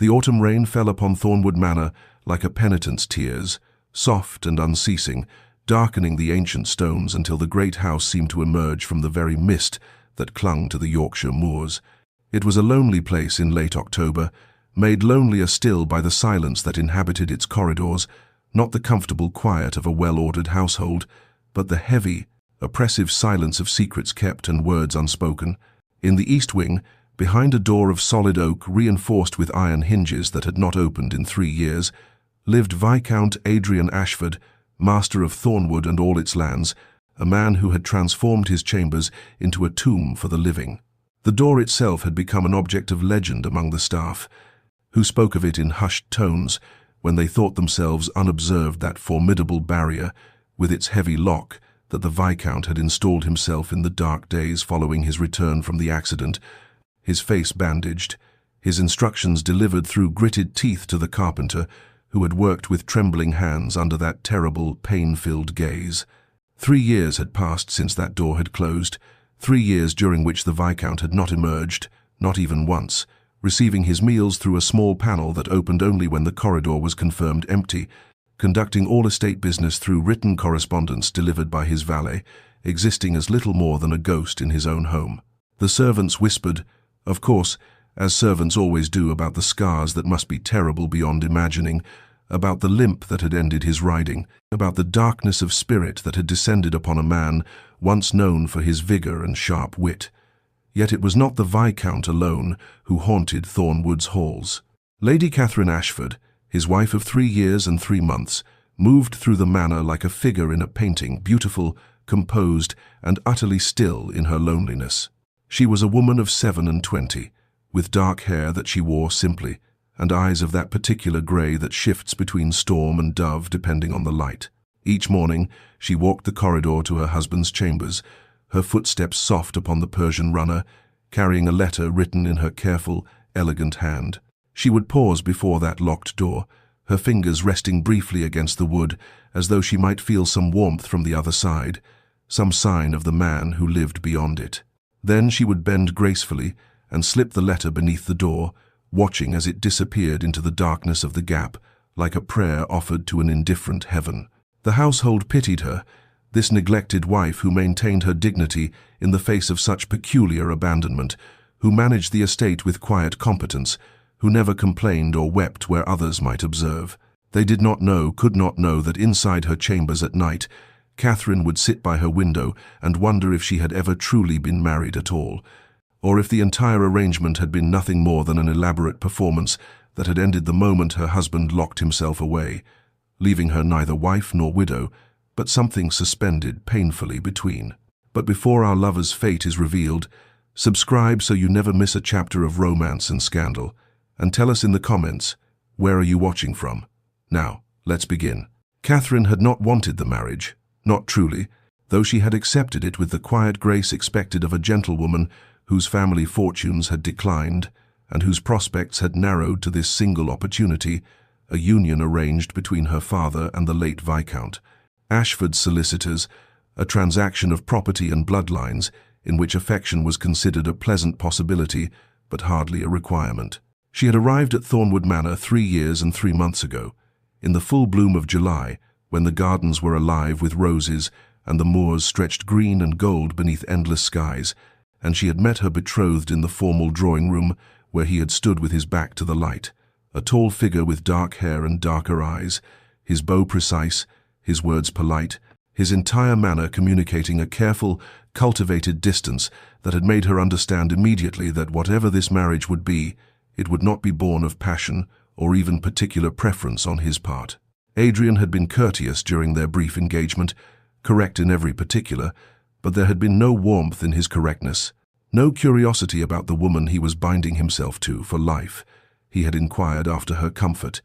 The autumn rain fell upon Thornwood Manor like a penitent's tears, soft and unceasing, darkening the ancient stones until the great house seemed to emerge from the very mist that clung to the Yorkshire moors. It was a lonely place in late October, made lonelier still by the silence that inhabited its corridors, not the comfortable quiet of a well-ordered household, but the heavy, oppressive silence of secrets kept and words unspoken. In the east wing, behind a door of solid oak reinforced with iron hinges that had not opened in 3 years, lived Viscount Adrian Ashford, master of Thornwood and all its lands, a man who had transformed his chambers into a tomb for the living. The door itself had become an object of legend among the staff, who spoke of it in hushed tones when they thought themselves unobserved that formidable barrier, with its heavy lock, that the Viscount had installed himself in the dark days following his return from the accident, his face bandaged, his instructions delivered through gritted teeth to the carpenter, who had worked with trembling hands under that terrible, pain-filled gaze. 3 years had passed since that door had closed, 3 years during which the Viscount had not emerged, not even once, receiving his meals through a small panel that opened only when the corridor was confirmed empty, conducting all estate business through written correspondence delivered by his valet, existing as little more than a ghost in his own home. The servants whispered, of course, as servants always do, about the scars that must be terrible beyond imagining, about the limp that had ended his riding, about the darkness of spirit that had descended upon a man once known for his vigor and sharp wit. Yet it was not the Viscount alone who haunted Thornwood's halls. Lady Catherine Ashford, his wife of 3 years and 3 months, moved through the manor like a figure in a painting, beautiful, composed, and utterly still in her loneliness. She was a woman of 27, with dark hair that she wore simply, and eyes of that particular grey that shifts between storm and dove depending on the light. Each morning she walked the corridor to her husband's chambers, her footsteps soft upon the Persian runner, carrying a letter written in her careful, elegant hand. She would pause before that locked door, her fingers resting briefly against the wood, as though she might feel some warmth from the other side, some sign of the man who lived beyond it. Then she would bend gracefully and slip the letter beneath the door, watching as it disappeared into the darkness of the gap, like a prayer offered to an indifferent heaven. The household pitied her, this neglected wife who maintained her dignity in the face of such peculiar abandonment, who managed the estate with quiet competence, who never complained or wept where others might observe. They did not know, could not know, that inside her chambers at night, Catherine would sit by her window and wonder if she had ever truly been married at all, or if the entire arrangement had been nothing more than an elaborate performance that had ended the moment her husband locked himself away, leaving her neither wife nor widow, but something suspended painfully between. But before our lover's fate is revealed, subscribe so you never miss a chapter of romance and scandal, and tell us in the comments, where are you watching from? Now, let's begin. Catherine had not wanted the marriage, not truly, though she had accepted it with the quiet grace expected of a gentlewoman whose family fortunes had declined and whose prospects had narrowed to this single opportunity, a union arranged between her father and the late Viscount Ashford's solicitors, a transaction of property and bloodlines in which affection was considered a pleasant possibility but hardly a requirement. She had arrived at Thornwood Manor 3 years and 3 months ago, in the full bloom of July, when the gardens were alive with roses and the moors stretched green and gold beneath endless skies, and she had met her betrothed in the formal drawing-room where he had stood with his back to the light, a tall figure with dark hair and darker eyes, his bow precise, his words polite, his entire manner communicating a careful, cultivated distance that had made her understand immediately that whatever this marriage would be, it would not be born of passion or even particular preference on his part. Adrian had been courteous during their brief engagement, correct in every particular, but there had been no warmth in his correctness, no curiosity about the woman he was binding himself to for life. He had inquired after her comfort,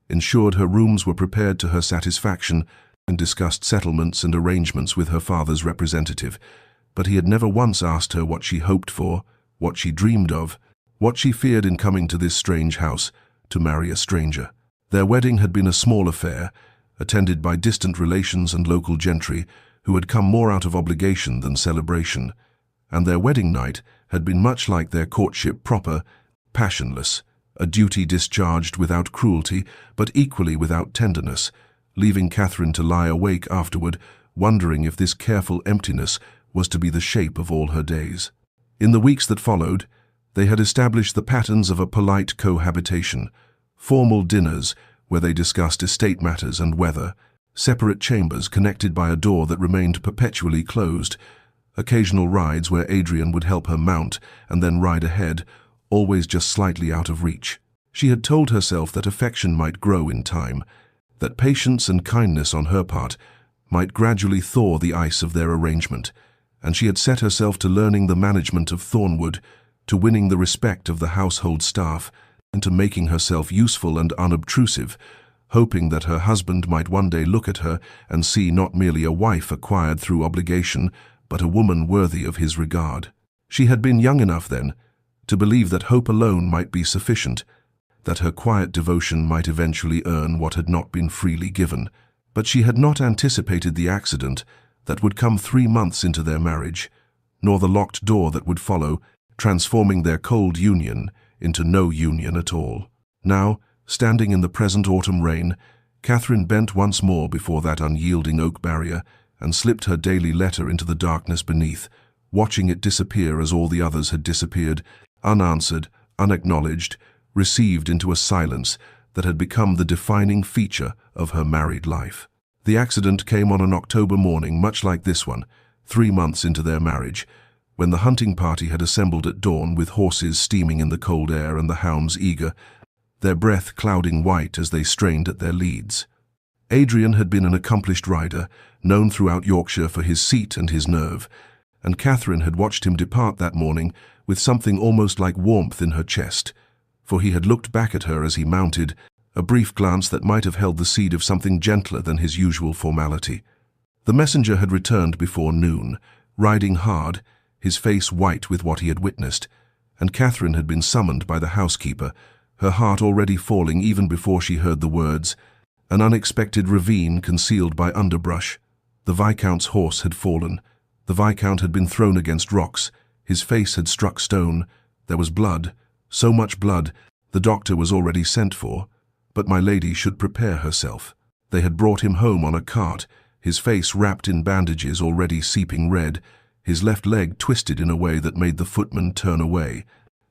ensured her rooms were prepared to her satisfaction, and discussed settlements and arrangements with her father's representative, but he had never once asked her what she hoped for, what she dreamed of, what she feared in coming to this strange house to marry a stranger. Their wedding had been a small affair, attended by distant relations and local gentry who had come more out of obligation than celebration, and their wedding night had been much like their courtship proper, passionless, a duty discharged without cruelty, but equally without tenderness, leaving Catherine to lie awake afterward, wondering if this careful emptiness was to be the shape of all her days. In the weeks that followed, they had established the patterns of a polite cohabitation, formal dinners where they discussed estate matters and weather, separate chambers connected by a door that remained perpetually closed, occasional rides where Adrian would help her mount and then ride ahead, always just slightly out of reach. She had told herself that affection might grow in time, that patience and kindness on her part might gradually thaw the ice of their arrangement, and she had set herself to learning the management of Thornwood, to winning the respect of the household staff, and to making herself useful and unobtrusive, hoping that her husband might one day look at her and see not merely a wife acquired through obligation, but a woman worthy of his regard. She had been young enough then to believe that hope alone might be sufficient, that her quiet devotion might eventually earn what had not been freely given. But she had not anticipated the accident that would come 3 months into their marriage, nor the locked door that would follow, transforming their cold union into no union at all. Now, standing in the present autumn rain, Catherine bent once more before that unyielding oak barrier and slipped her daily letter into the darkness beneath, watching it disappear as all the others had disappeared, unanswered, unacknowledged, received into a silence that had become the defining feature of her married life. The accident came on an October morning much like this one, 3 months into their marriage, when the hunting party had assembled at dawn with horses steaming in the cold air and the hounds eager, their breath clouding white as they strained at their leads. Adrian had been an accomplished rider, known throughout Yorkshire for his seat and his nerve, and Catherine had watched him depart that morning with something almost like warmth in her chest, for he had looked back at her as he mounted, a brief glance that might have held the seed of something gentler than his usual formality. The messenger had returned before noon, riding hard, his face white with what he had witnessed, and Catherine had been summoned by the housekeeper, her heart already falling even before she heard the words. An unexpected ravine concealed by underbrush. The Viscount's horse had fallen. The Viscount had been thrown against rocks. His face had struck stone. There was blood, so much blood. The doctor was already sent for, but my lady should prepare herself. They had brought him home on a cart, his face wrapped in bandages already seeping red, his left leg twisted in a way that made the footman turn away,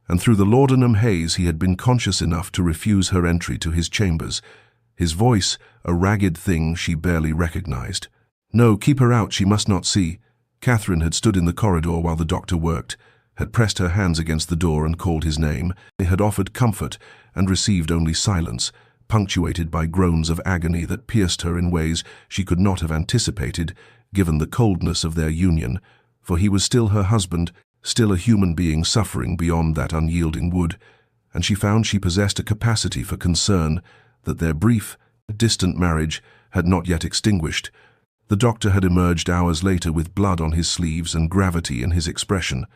and through the laudanum haze he had been conscious enough to refuse her entry to his chambers, his voice a ragged thing she barely recognized. No, keep her out, she must not see. Catherine had stood in the corridor while the doctor worked, had pressed her hands against the door and called his name. They had offered comfort and received only silence, punctuated by groans of agony that pierced her in ways she could not have anticipated, given the coldness of their union, for he was still her husband, still a human being suffering beyond that unyielding wood, and she found she possessed a capacity for concern that their brief, distant marriage had not yet extinguished. The doctor had emerged hours later with blood on his sleeves and gravity in his expression.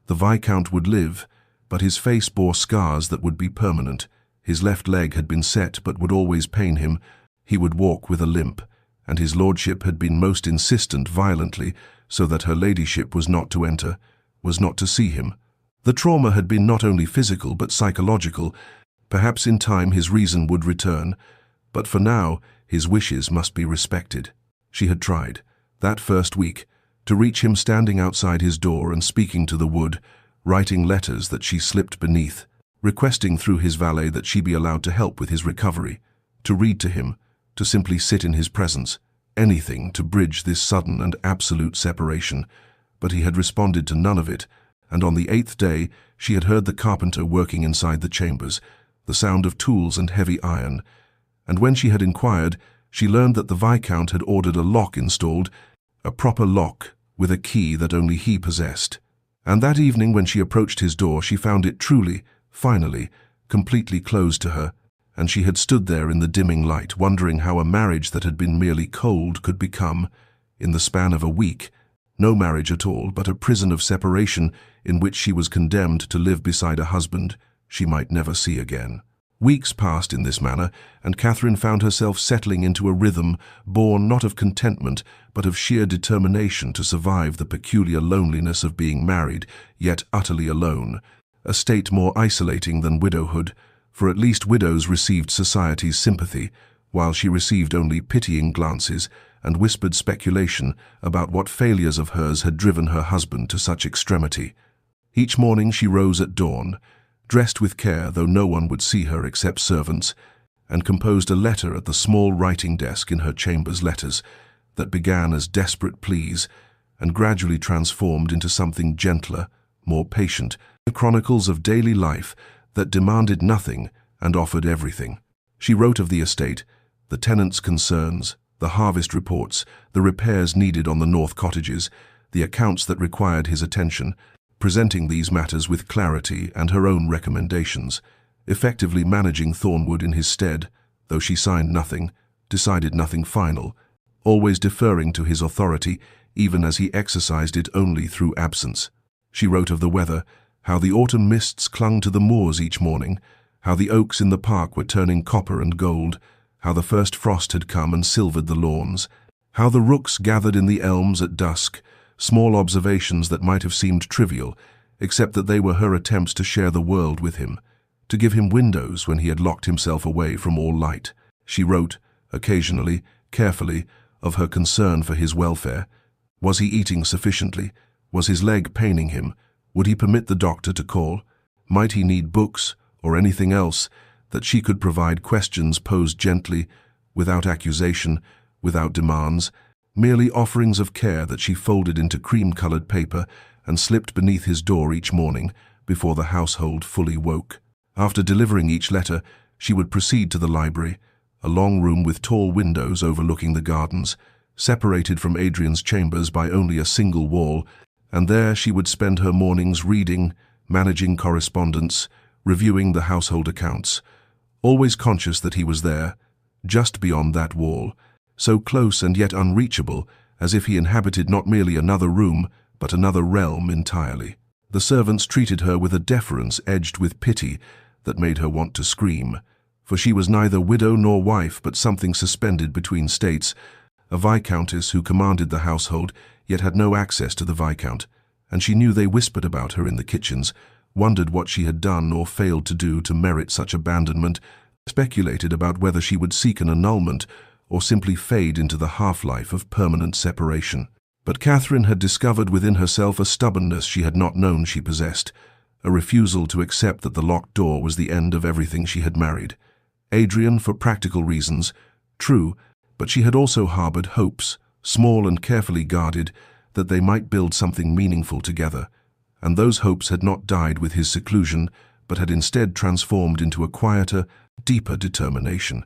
The Viscount would live, but his face bore scars that would be permanent. His left leg had been set but would always pain him. He would walk with a limp, and his lordship had been most insistent violently, so that her ladyship was not to enter, was not to see him. The trauma had been not only physical but psychological. Perhaps in time his reason would return, but for now his wishes must be respected. She had tried, that first week, to reach him standing outside his door and speaking to the wood, writing letters that she slipped beneath, requesting through his valet that she be allowed to help with his recovery, to read to him, to simply sit in his presence, anything to bridge this sudden and absolute separation. But he had responded to none of it, and on the 8th day she had heard the carpenter working inside the chambers, the sound of tools and heavy iron, and when she had inquired, she learned that the Viscount had ordered a lock installed, a proper lock with a key that only he possessed. And that evening when she approached his door she found it truly, finally, completely closed to her, and she had stood there in the dimming light, wondering how a marriage that had been merely cold could become, in the span of a week, no marriage at all, but a prison of separation in which she was condemned to live beside a husband she might never see again. Weeks passed in this manner, and Catherine found herself settling into a rhythm born not of contentment, but of sheer determination to survive the peculiar loneliness of being married, yet utterly alone, a state more isolating than widowhood, for at least widows received society's sympathy, while she received only pitying glances and whispered speculation about what failures of hers had driven her husband to such extremity. Each morning she rose at dawn, dressed with care though no one would see her except servants, and composed a letter at the small writing desk in her chamber's letters that began as desperate pleas and gradually transformed into something gentler, more patient, the chronicles of daily life that demanded nothing and offered everything. She wrote of the estate, the tenants' concerns, the harvest reports, the repairs needed on the north cottages, the accounts that required his attention, presenting these matters with clarity and her own recommendations, effectively managing Thornwood in his stead, though she signed nothing, decided nothing final, always deferring to his authority even as he exercised it only through absence. She wrote of the weather, how the autumn mists clung to the moors each morning, how the oaks in the park were turning copper and gold, how the first frost had come and silvered the lawns, how the rooks gathered in the elms at dusk, small observations that might have seemed trivial, except that they were her attempts to share the world with him, to give him windows when he had locked himself away from all light. She wrote, occasionally, carefully, of her concern for his welfare. Was he eating sufficiently? Was his leg paining him? Would he permit the doctor to call? Might he need books or anything else that she could provide? Questions posed gently, without accusation, without demands, merely offerings of care that she folded into cream-colored paper and slipped beneath his door each morning before the household fully woke. After delivering each letter, she would proceed to the library, a long room with tall windows overlooking the gardens, separated from Adrian's chambers by only a single wall, and there she would spend her mornings reading, managing correspondence, reviewing the household accounts, always conscious that he was there, just beyond that wall, so close and yet unreachable, as if he inhabited not merely another room, but another realm entirely. The servants treated her with a deference edged with pity that made her want to scream, for she was neither widow nor wife but something suspended between states, a viscountess who commanded the household yet had no access to the viscount, and she knew they whispered about her in the kitchens, wondered what she had done or failed to do to merit such abandonment, speculated about whether she would seek an annulment or simply fade into the half-life of permanent separation. But Catherine had discovered within herself a stubbornness she had not known she possessed, a refusal to accept that the locked door was the end of everything she had married. Adrian, for practical reasons, true, but she had also harbored hopes, small and carefully guarded, that they might build something meaningful together, and those hopes had not died with his seclusion, but had instead transformed into a quieter, deeper determination.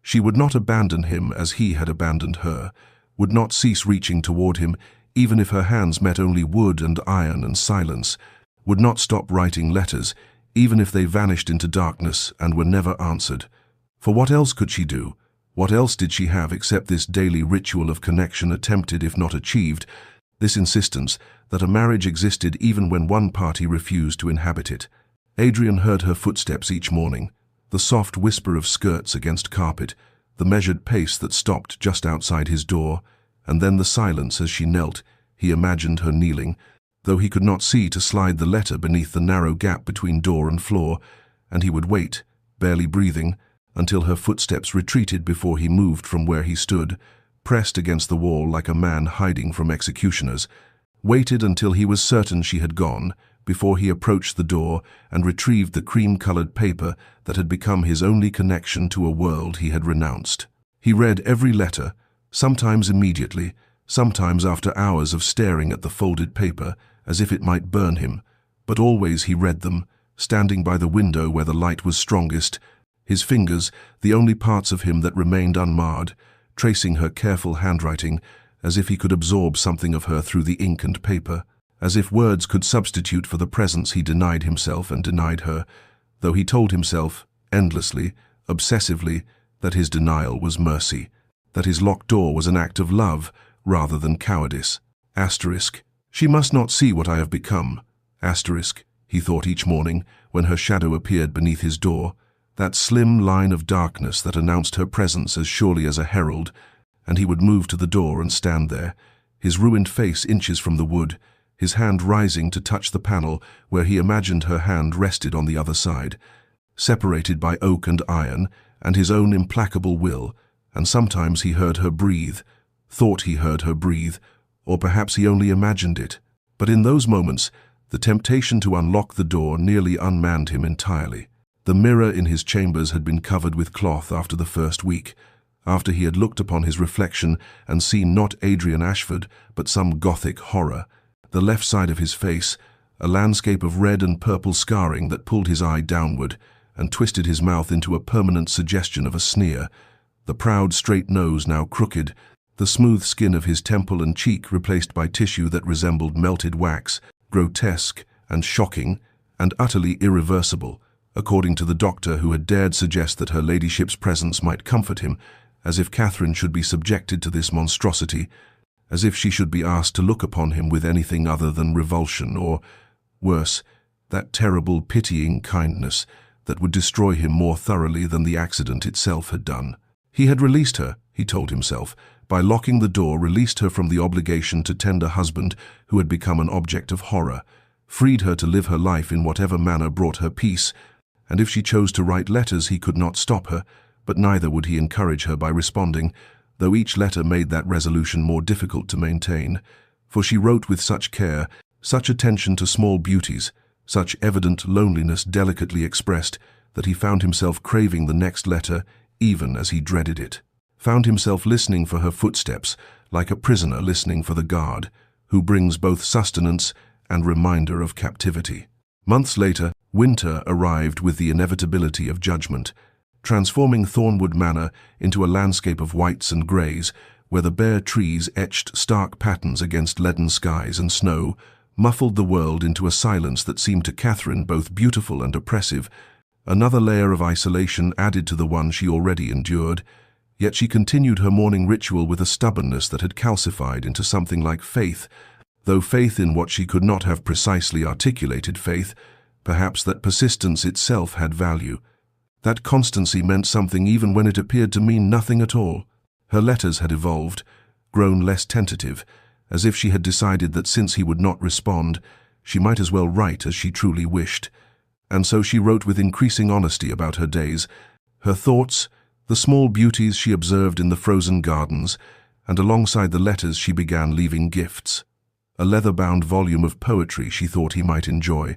She would not abandon him as he had abandoned her, would not cease reaching toward him, even if her hands met only wood and iron and silence, would not stop writing letters, even if they vanished into darkness and were never answered. For what else could she do? What else did she have except this daily ritual of connection attempted if not achieved, this insistence that a marriage existed even when one party refused to inhabit it? Adrian heard her footsteps each morning, the soft whisper of skirts against carpet, the measured pace that stopped just outside his door, and then the silence as she knelt. He imagined her kneeling, though he could not see to slide the letter beneath the narrow gap between door and floor, and he would wait, barely breathing, until her footsteps retreated before he moved from where he stood, pressed against the wall like a man hiding from executioners, waited until he was certain she had gone, before he approached the door and retrieved the cream-colored paper that had become his only connection to a world he had renounced. He read every letter, sometimes immediately, sometimes after hours of staring at the folded paper as if it might burn him, but always he read them, standing by the window where the light was strongest, his fingers, the only parts of him that remained unmarred, tracing her careful handwriting as if he could absorb something of her through the ink and paper, as if words could substitute for the presence he denied himself and denied her, though he told himself, endlessly, obsessively, that his denial was mercy, that his locked door was an act of love rather than cowardice. Asterisk. She must not see what I have become. Asterisk, he thought each morning when her shadow appeared beneath his door, that slim line of darkness that announced her presence as surely as a herald, and he would move to the door and stand there, his ruined face inches from the wood, his hand rising to touch the panel where he imagined her hand rested on the other side. separated by oak and iron, and his own implacable will, and sometimes he heard her breathe, thought he heard her breathe, or perhaps he only imagined it. But in those moments, the temptation to unlock the door nearly unmanned him entirely. The mirror in his chambers had been covered with cloth after the first week, after he had looked upon his reflection and seen not Adrian Ashford, but some Gothic horror. The left side of his face, a landscape of red and purple scarring that pulled his eye downward and twisted his mouth into a permanent suggestion of a sneer. The proud, straight nose now crooked, the smooth skin of his temple and cheek replaced by tissue that resembled melted wax, grotesque and shocking and utterly irreversible, according to the doctor who had dared suggest that her ladyship's presence might comfort him, as if Catherine should be subjected to this monstrosity, as if she should be asked to look upon him with anything other than revulsion or, worse, that terrible pitying kindness that would destroy him more thoroughly than the accident itself had done. He had released her, he told himself, by locking the door, released her from the obligation to tend a husband who had become an object of horror, freed her to live her life in whatever manner brought her peace, and if she chose to write letters he could not stop her, but neither would he encourage her by responding, though each letter made that resolution more difficult to maintain, for she wrote with such care, such attention to small beauties, such evident loneliness delicately expressed, that he found himself craving the next letter even as he dreaded it, found himself listening for her footsteps, like a prisoner listening for the guard, who brings both sustenance and reminder of captivity. Months later, winter arrived with the inevitability of judgment, transforming Thornwood Manor into a landscape of whites and greys, where the bare trees etched stark patterns against leaden skies and snow, muffled the world into a silence that seemed to Catherine both beautiful and oppressive, another layer of isolation added to the one she already endured. Yet she continued her morning ritual with a stubbornness that had calcified into something like faith, though faith in what she could not have precisely articulated faith, perhaps that persistence itself had value. That constancy meant something even when it appeared to mean nothing at all. Her letters had evolved, grown less tentative, as if she had decided that since he would not respond, she might as well write as she truly wished. And so she wrote with increasing honesty about her days, her thoughts, the small beauties she observed in the frozen gardens, and alongside the letters she began leaving gifts. A leather-bound volume of poetry she thought he might enjoy,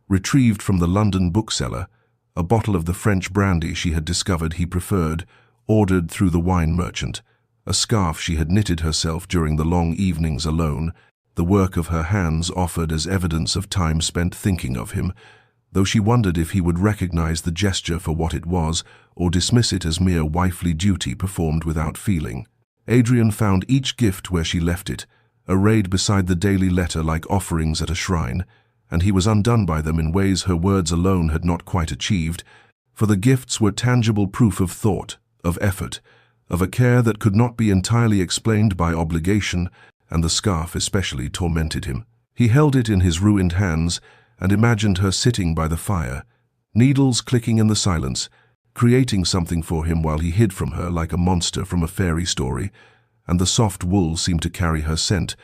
retrieved from the London bookseller, a bottle of the French brandy she had discovered he preferred, ordered through the wine merchant, a scarf she had knitted herself during the long evenings alone, the work of her hands offered as evidence of time spent thinking of him, though she wondered if he would recognize the gesture for what it was or dismiss it as mere wifely duty performed without feeling. Adrian found each gift where she left it, arrayed beside the daily letter like offerings at a shrine, and he was undone by them in ways her words alone had not quite achieved, for the gifts were tangible proof of thought, of effort, of a care that could not be entirely explained by obligation, and the scarf especially tormented him. He held it in his ruined hands and imagined her sitting by the fire, needles clicking in the silence, creating something for him while he hid from her like a monster from a fairy story, and the soft wool seemed to carry her scent,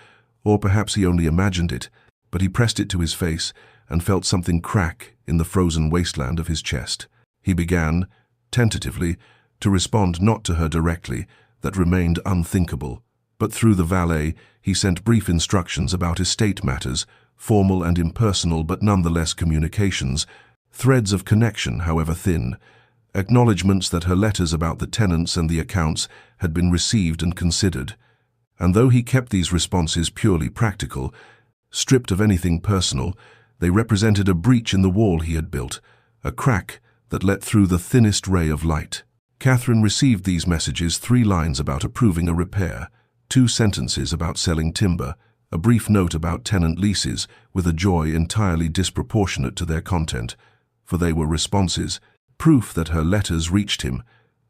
or perhaps he only imagined it, but he pressed it to his face and felt something crack in the frozen wasteland of his chest. He began, tentatively, to respond not to her directly, that remained unthinkable, but through the valet he sent brief instructions about estate matters, formal and impersonal but nonetheless communications, threads of connection however thin, acknowledgements that her letters about the tenants and the accounts had been received and considered. And though he kept these responses purely practical, stripped of anything personal, they represented a breach in the wall he had built, a crack that let through the thinnest ray of light. Catherine received these messages: 3 lines about approving a repair, 2 sentences about selling timber, a brief note about tenant leases, with a joy entirely disproportionate to their content, for they were responses, proof that her letters reached him,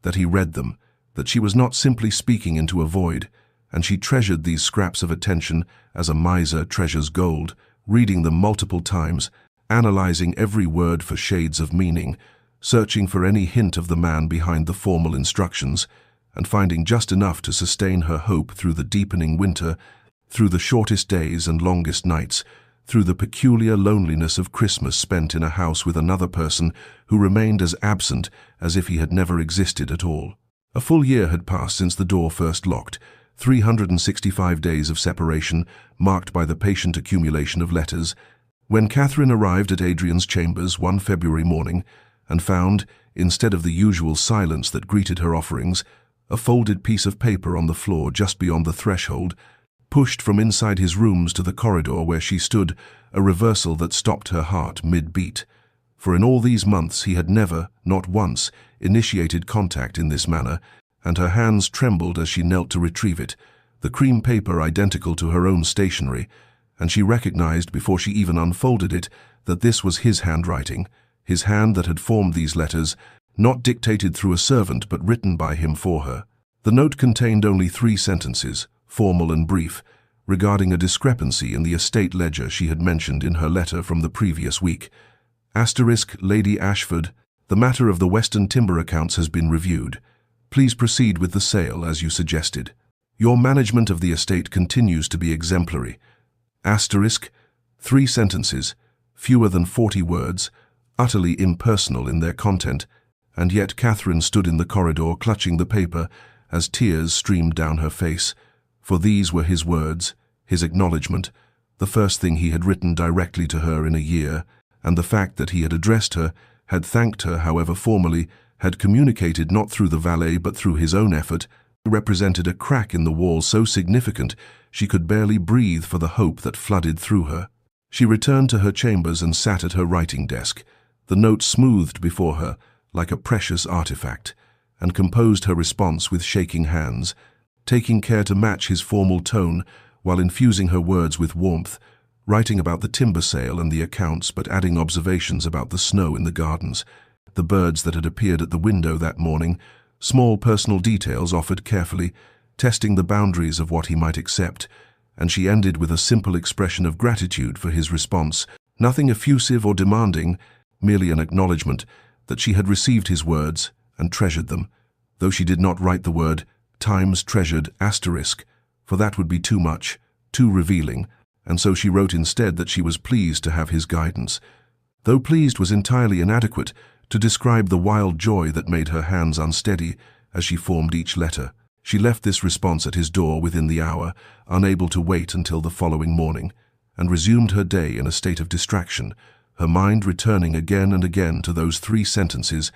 that he read them, that she was not simply speaking into a void, and she treasured these scraps of attention as a miser treasures gold, reading them multiple times, analyzing every word for shades of meaning, searching for any hint of the man behind the formal instructions, and finding just enough to sustain her hope through the deepening winter, through the shortest days and longest nights, through the peculiar loneliness of Christmas spent in a house with another person who remained as absent as if he had never existed at all. A full year had passed since the door first locked, 365 days of separation marked by the patient accumulation of letters, when Catherine arrived at Adrian's chambers one February morning and found, instead of the usual silence that greeted her offerings, a folded piece of paper on the floor just beyond the threshold, pushed from inside his rooms to the corridor where she stood, a reversal that stopped her heart mid-beat. For in all these months he had never, not once, initiated contact in this manner, and her hands trembled as she knelt to retrieve it, the cream paper identical to her own stationery, and she recognized before she even unfolded it that this was his handwriting, his hand that had formed these letters, not dictated through a servant but written by him for her. The note contained only 3 sentences, formal and brief, regarding a discrepancy in the estate ledger she had mentioned in her letter from the previous week. Asterisk, Lady Ashford, the matter of the Western Timber accounts has been reviewed. Please proceed with the sale as you suggested. Your management of the estate continues to be exemplary. Asterisk, 3 sentences, fewer than 40 words, utterly impersonal in their content, and yet Catherine stood in the corridor clutching the paper as tears streamed down her face, for these were his words, his acknowledgement, the first thing he had written directly to her in a year, and the fact that he had addressed her, had thanked her however formally, had communicated not through the valet but through his own effort, represented a crack in the wall so significant she could barely breathe for the hope that flooded through her. She returned to her chambers and sat at her writing desk, the note smoothed before her like a precious artifact, and composed her response with shaking hands, taking care to match his formal tone while infusing her words with warmth, writing about the timber sale and the accounts but adding observations about the snow in the gardens, the birds that had appeared at the window that morning, small personal details offered carefully, testing the boundaries of what he might accept, and she ended with a simple expression of gratitude for his response, nothing effusive or demanding, merely an acknowledgement that she had received his words and treasured them, though she did not write the word Times treasured asterisk, for that would be too much, too revealing, and so she wrote instead that she was pleased to have his guidance, though pleased was entirely inadequate to describe the wild joy that made her hands unsteady as she formed each letter. She left this response at his door within the hour, unable to wait until the following morning, and resumed her day in a state of distraction, her mind returning again and again to those 3 sentences,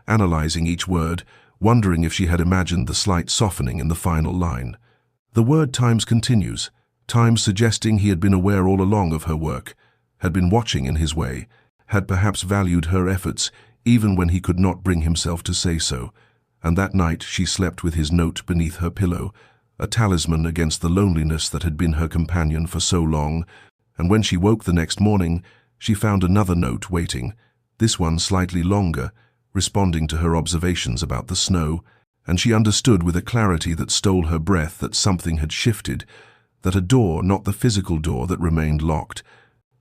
analyzing each word, wondering if she had imagined the slight softening in the final line. The word Times continues, Times suggesting he had been aware all along of her work, had been watching in his way, had perhaps valued her efforts even when he could not bring himself to say so, and that night she slept with his note beneath her pillow, a talisman against the loneliness that had been her companion for so long, and when she woke the next morning, she found another note waiting, this one slightly longer, responding to her observations about the snow, and she understood with a clarity that stole her breath that something had shifted, that a door, not the physical door that remained locked,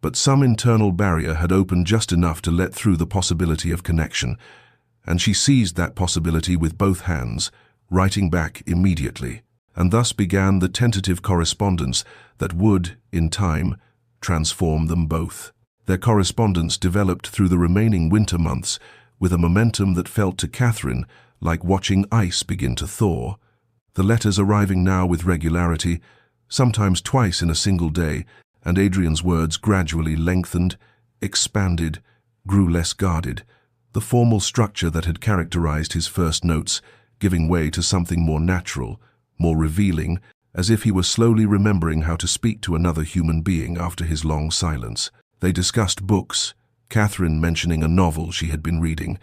but some internal barrier had opened just enough to let through the possibility of connection, and she seized that possibility with both hands, writing back immediately, and thus began the tentative correspondence that would, in time, transform them both. Their correspondence developed through the remaining winter months with a momentum that felt to Catherine like watching ice begin to thaw, the letters arriving now with regularity, sometimes twice in a single day, and Adrian's words gradually lengthened, expanded, grew less guarded, the formal structure that had characterized his first notes giving way to something more natural, more revealing, as if he were slowly remembering how to speak to another human being after his long silence. They discussed books, Catherine mentioning a novel she had been reading,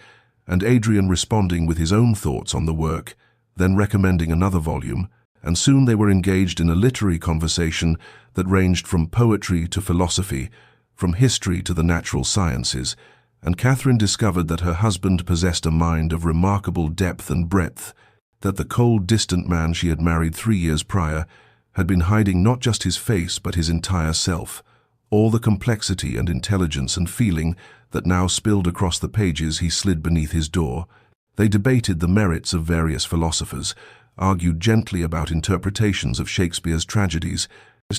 and Adrian responding with his own thoughts on the work, then recommending another volume, and soon they were engaged in a literary conversation that ranged from poetry to philosophy, from history to the natural sciences, and Catherine discovered that her husband possessed a mind of remarkable depth and breadth, that the cold, distant man she had married 3 years prior had been hiding not just his face but his entire self, all the complexity and intelligence and feeling that now spilled across the pages he slid beneath his door. They debated the merits of various philosophers, argued gently about interpretations of Shakespeare's tragedies,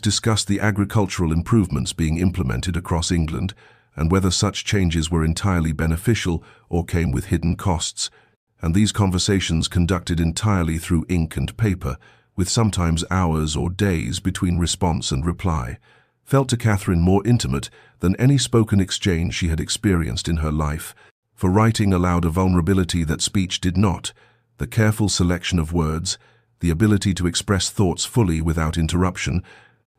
discussed the agricultural improvements being implemented across England and whether such changes were entirely beneficial or came with hidden costs, and these conversations conducted entirely through ink and paper, with sometimes hours or days between response and reply, felt to Catherine more intimate than any spoken exchange she had experienced in her life, for writing allowed a vulnerability that speech did not, the careful selection of words, the ability to express thoughts fully without interruption,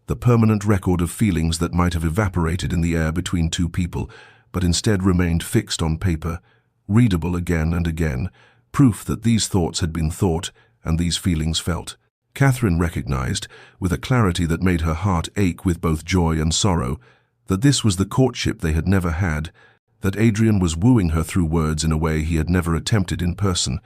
the permanent record of feelings that might have evaporated in the air between two people, but instead remained fixed on paper, readable again and again, proof that these thoughts had been thought and these feelings felt. Catherine recognized, with a clarity that made her heart ache with both joy and sorrow, that this was the courtship they had never had, that Adrian was wooing her through words in a way he had never attempted in person,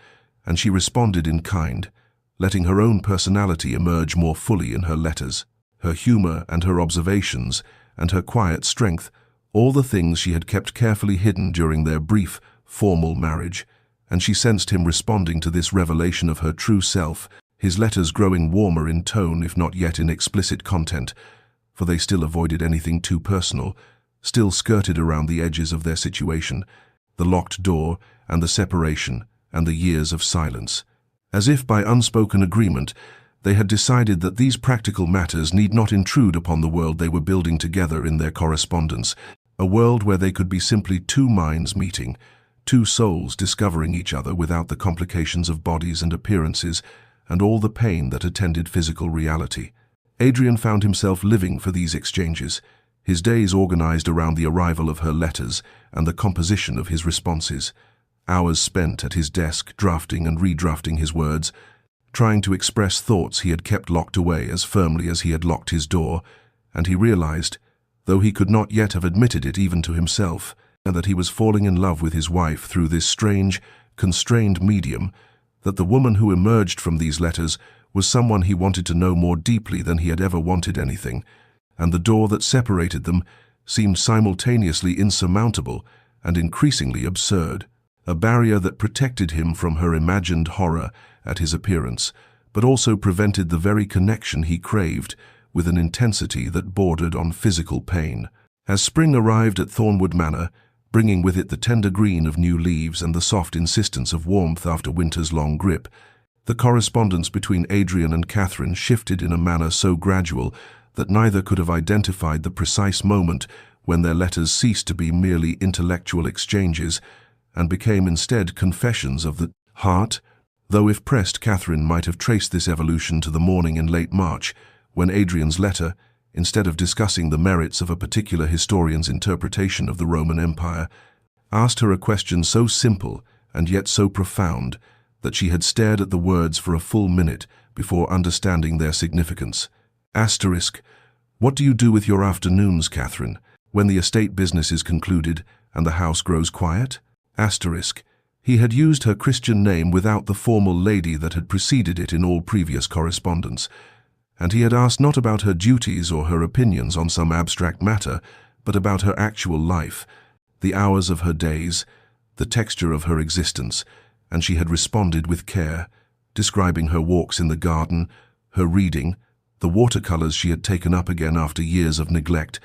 and she responded in kind, letting her own personality emerge more fully in her letters, her humor and her observations, and her quiet strength, all the things she had kept carefully hidden during their brief, formal marriage, and she sensed him responding to this revelation of her true self, his letters growing warmer in tone if not yet in explicit content, for they still avoided anything too personal, still skirted around the edges of their situation, the locked door and the separation and the years of silence. As if by unspoken agreement, they had decided that these practical matters need not intrude upon the world they were building together in their correspondence, a world where they could be simply two minds meeting, two souls discovering each other without the complications of bodies and appearances and all the pain that attended physical reality. Adrian found himself living for these exchanges, his days organized around the arrival of her letters and the composition of his responses, hours spent at his desk drafting and redrafting his words, trying to express thoughts he had kept locked away as firmly as he had locked his door, and he realized, though he could not yet have admitted it even to himself, that he was falling in love with his wife through this strange, constrained medium, that the woman who emerged from these letters was someone he wanted to know more deeply than he had ever wanted anything, and the door that separated them seemed simultaneously insurmountable and increasingly absurd, a barrier that protected him from her imagined horror at his appearance, but also prevented the very connection he craved with an intensity that bordered on physical pain. As spring arrived at Thornwood Manor, bringing with it the tender green of new leaves and the soft insistence of warmth after winter's long grip, the correspondence between Adrian and Catherine shifted in a manner so gradual that neither could have identified the precise moment when their letters ceased to be merely intellectual exchanges and became instead confessions of the heart, though if pressed Catherine might have traced this evolution to the morning in late March, when Adrian's letter, instead of discussing the merits of a particular historian's interpretation of the Roman Empire, asked her a question so simple and yet so profound that she had stared at the words for a full minute before understanding their significance. Asterisk, what do you do with your afternoons, Catherine, when the estate business is concluded and the house grows quiet? Asterisk, he had used her Christian name without the formal lady that had preceded it in all previous correspondence, and he had asked not about her duties or her opinions on some abstract matter, but about her actual life, the hours of her days, the texture of her existence, and she had responded with care, describing her walks in the garden, her reading, the watercolors she had taken up again after years of neglect,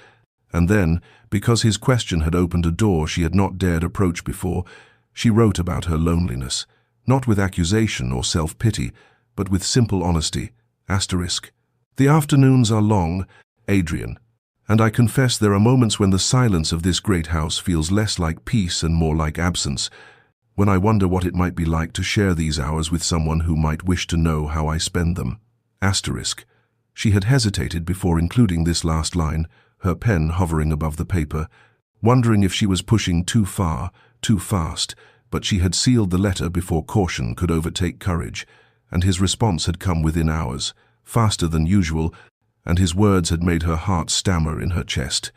and then, because his question had opened a door she had not dared approach before, she wrote about her loneliness, not with accusation or self-pity, but with simple honesty. Asterisk, the afternoons are long, Adrian, and I confess there are moments when the silence of this great house feels less like peace and more like absence, when I wonder what it might be like to share these hours with someone who might wish to know how I spend them. Asterisk. She had hesitated before including this last line, her pen hovering above the paper, wondering if she was pushing too far, too fast, but she had sealed the letter before caution could overtake courage, and his response had come within hours, faster than usual, and his words had made her heart stammer in her chest.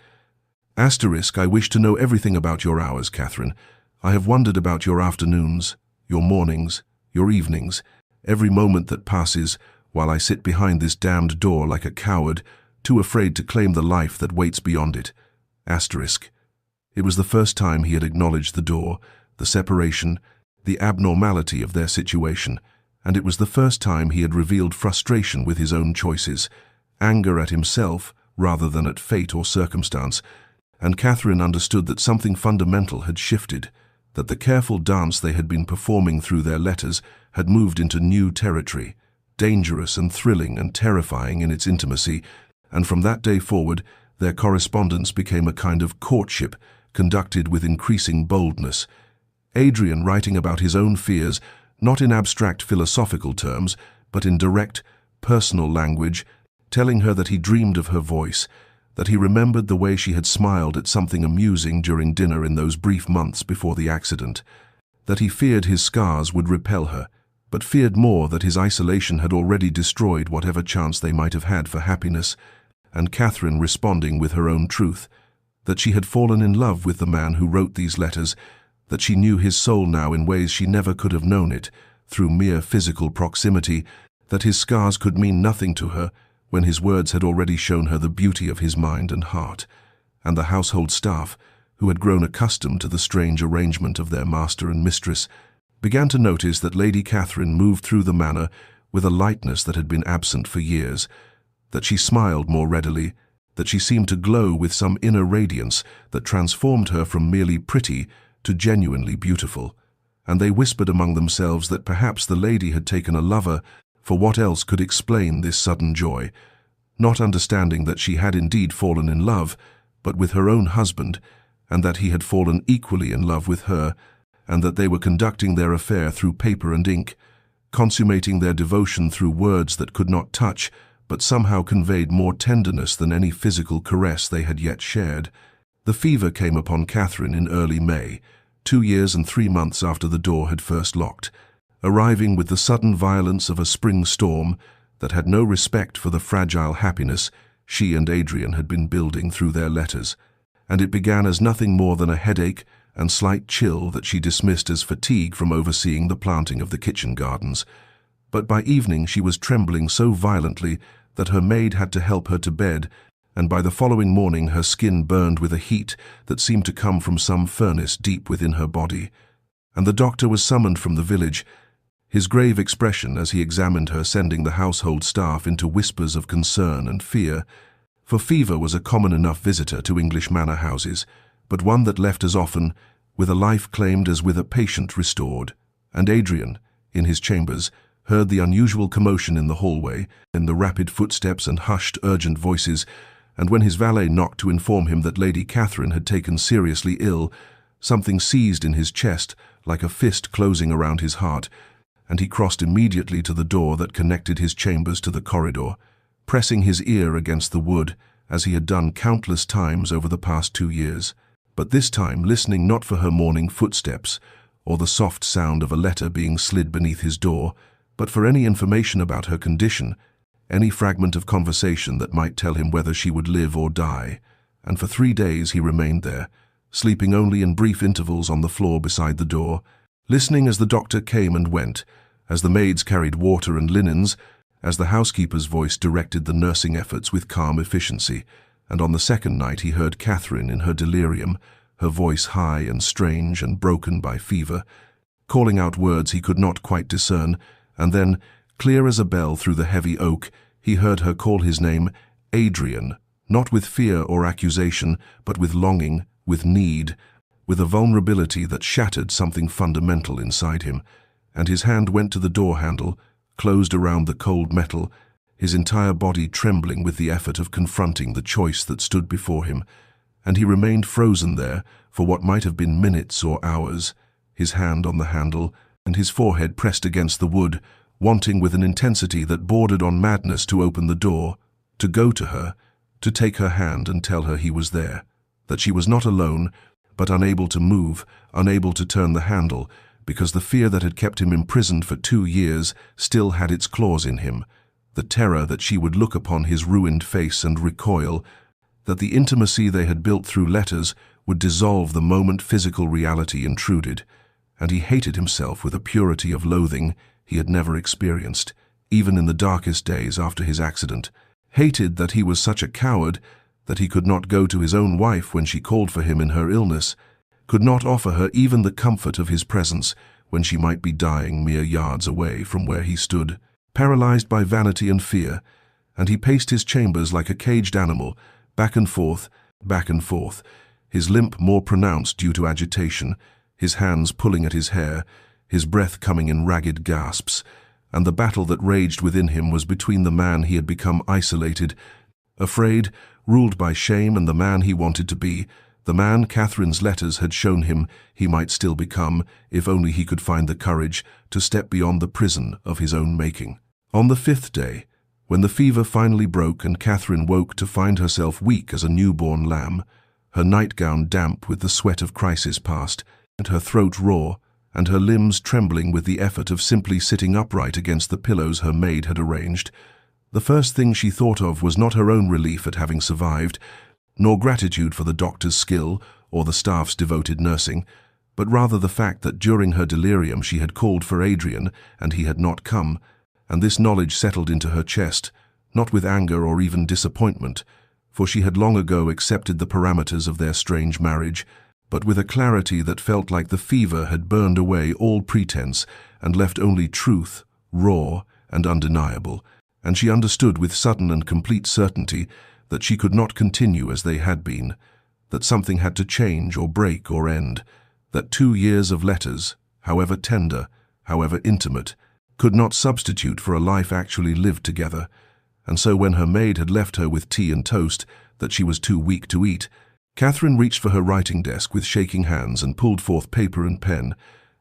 Asterisk, I wish to know everything about your hours, Catherine. I have wondered about your afternoons, your mornings, your evenings, every moment that passes, while I sit behind this damned door like a coward, too afraid to claim the life that waits beyond it. Asterisk. It was the first time he had acknowledged the door, the separation, the abnormality of their situation, and it was the first time he had revealed frustration with his own choices, anger at himself rather than at fate or circumstance, and Catherine understood that something fundamental had shifted, that the careful dance they had been performing through their letters had moved into new territory, dangerous and thrilling and terrifying in its intimacy, and from that day forward their correspondence became a kind of courtship conducted with increasing boldness. Adrian writing about his own fears, not in abstract philosophical terms, but in direct, personal language, telling her that he dreamed of her voice, that he remembered the way she had smiled at something amusing during dinner in those brief months before the accident, that he feared his scars would repel her, but feared more that his isolation had already destroyed whatever chance they might have had for happiness, and Catherine responding with her own truth, that she had fallen in love with the man who wrote these letters, that she knew his soul now in ways she never could have known it, through mere physical proximity, that his scars could mean nothing to her, when his words had already shown her the beauty of his mind and heart, and the household staff, who had grown accustomed to the strange arrangement of their master and mistress, began to notice that Lady Catherine moved through the manor with a lightness that had been absent for years, that she smiled more readily, that she seemed to glow with some inner radiance that transformed her from merely pretty to genuinely beautiful, and they whispered among themselves that perhaps the lady had taken a lover, for what else could explain this sudden joy, not understanding that she had indeed fallen in love, but with her own husband, and that he had fallen equally in love with her, and that they were conducting their affair through paper and ink, consummating their devotion through words that could not touch, but somehow conveyed more tenderness than any physical caress they had yet shared. The fever came upon Catherine in early May, 2 years and 3 months after the door had first locked, arriving with the sudden violence of a spring storm that had no respect for the fragile happiness she and Adrian had been building through their letters, and it began as nothing more than a headache and slight chill that she dismissed as fatigue from overseeing the planting of the kitchen gardens. But by evening she was trembling so violently that her maid had to help her to bed, and by the following morning her skin burned with a heat that seemed to come from some furnace deep within her body. And the doctor was summoned from the village, his grave expression as he examined her sending the household staff into whispers of concern and fear, for fever was a common enough visitor to English manor houses, but one that left as often, with a life claimed as with a patient restored. And Adrian, in his chambers, heard the unusual commotion in the hallway, and the rapid footsteps and hushed, urgent voices, and when his valet knocked to inform him that Lady Catherine had taken seriously ill, something seized in his chest like a fist closing around his heart, and he crossed immediately to the door that connected his chambers to the corridor, pressing his ear against the wood, as he had done countless times over the past 2 years, but this time listening not for her morning footsteps, or the soft sound of a letter being slid beneath his door, but for any information about her condition, any fragment of conversation that might tell him whether she would live or die. And for 3 days he remained there, sleeping only in brief intervals on the floor beside the door, listening as the doctor came and went, as the maids carried water and linens, as the housekeeper's voice directed the nursing efforts with calm efficiency, and on the second night he heard Catherine in her delirium, her voice high and strange and broken by fever, calling out words he could not quite discern, and then, clear as a bell through the heavy oak, he heard her call his name Adrian, not with fear or accusation, but with longing, with need, with a vulnerability that shattered something fundamental inside him, and his hand went to the door handle, closed around the cold metal, his entire body trembling with the effort of confronting the choice that stood before him, and he remained frozen there for what might have been minutes or hours, his hand on the handle and his forehead pressed against the wood, wanting with an intensity that bordered on madness to open the door, to go to her, to take her hand and tell her he was there, that she was not alone, but unable to move, unable to turn the handle, because the fear that had kept him imprisoned for 2 years still had its claws in him, the terror that she would look upon his ruined face and recoil, that the intimacy they had built through letters would dissolve the moment physical reality intruded, and he hated himself with a purity of loathing he had never experienced, even in the darkest days after his accident, hated that he was such a coward that he could not go to his own wife when she called for him in her illness, could not offer her even the comfort of his presence when she might be dying mere yards away from where he stood, paralyzed by vanity and fear, and he paced his chambers like a caged animal, back and forth, his limp more pronounced due to agitation, his hands pulling at his hair, his breath coming in ragged gasps, and the battle that raged within him was between the man he had become isolated, afraid, ruled by shame, and the man he wanted to be, the man Catherine's letters had shown him he might still become, if only he could find the courage to step beyond the prison of his own making. On the 5th day, when the fever finally broke and Catherine woke to find herself weak as a newborn lamb, her nightgown damp with the sweat of crisis past, and her throat raw, and her limbs trembling with the effort of simply sitting upright against the pillows her maid had arranged, the first thing she thought of was not her own relief at having survived, nor gratitude for the doctor's skill or the staff's devoted nursing, but rather the fact that during her delirium she had called for Adrian and he had not come, and this knowledge settled into her chest, not with anger or even disappointment, for she had long ago accepted the parameters of their strange marriage, but with a clarity that felt like the fever had burned away all pretense and left only truth, raw and undeniable, and she understood with sudden and complete certainty that she could not continue as they had been, that something had to change or break or end, that 2 years of letters, however tender, however intimate, could not substitute for a life actually lived together, and so when her maid had left her with tea and toast that she was too weak to eat, Catherine reached for her writing desk with shaking hands and pulled forth paper and pen,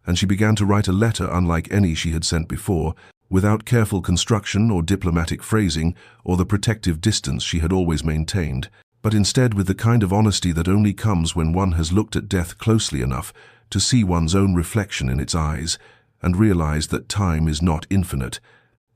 and she began to write a letter unlike any she had sent before, without careful construction or diplomatic phrasing or the protective distance she had always maintained, but instead with the kind of honesty that only comes when one has looked at death closely enough to see one's own reflection in its eyes and realize that time is not infinite,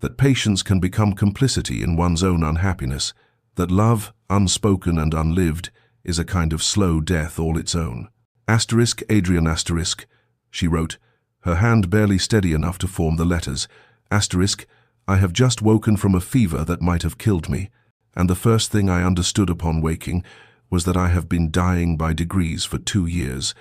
that patience can become complicity in one's own unhappiness, that love, unspoken and unlived, is a kind of slow death all its own. Adrian *, she wrote, her hand barely steady enough to form the letters. I have just woken from a fever that might have killed me, and the first thing I understood upon waking was that I have been dying by degrees for 2 years,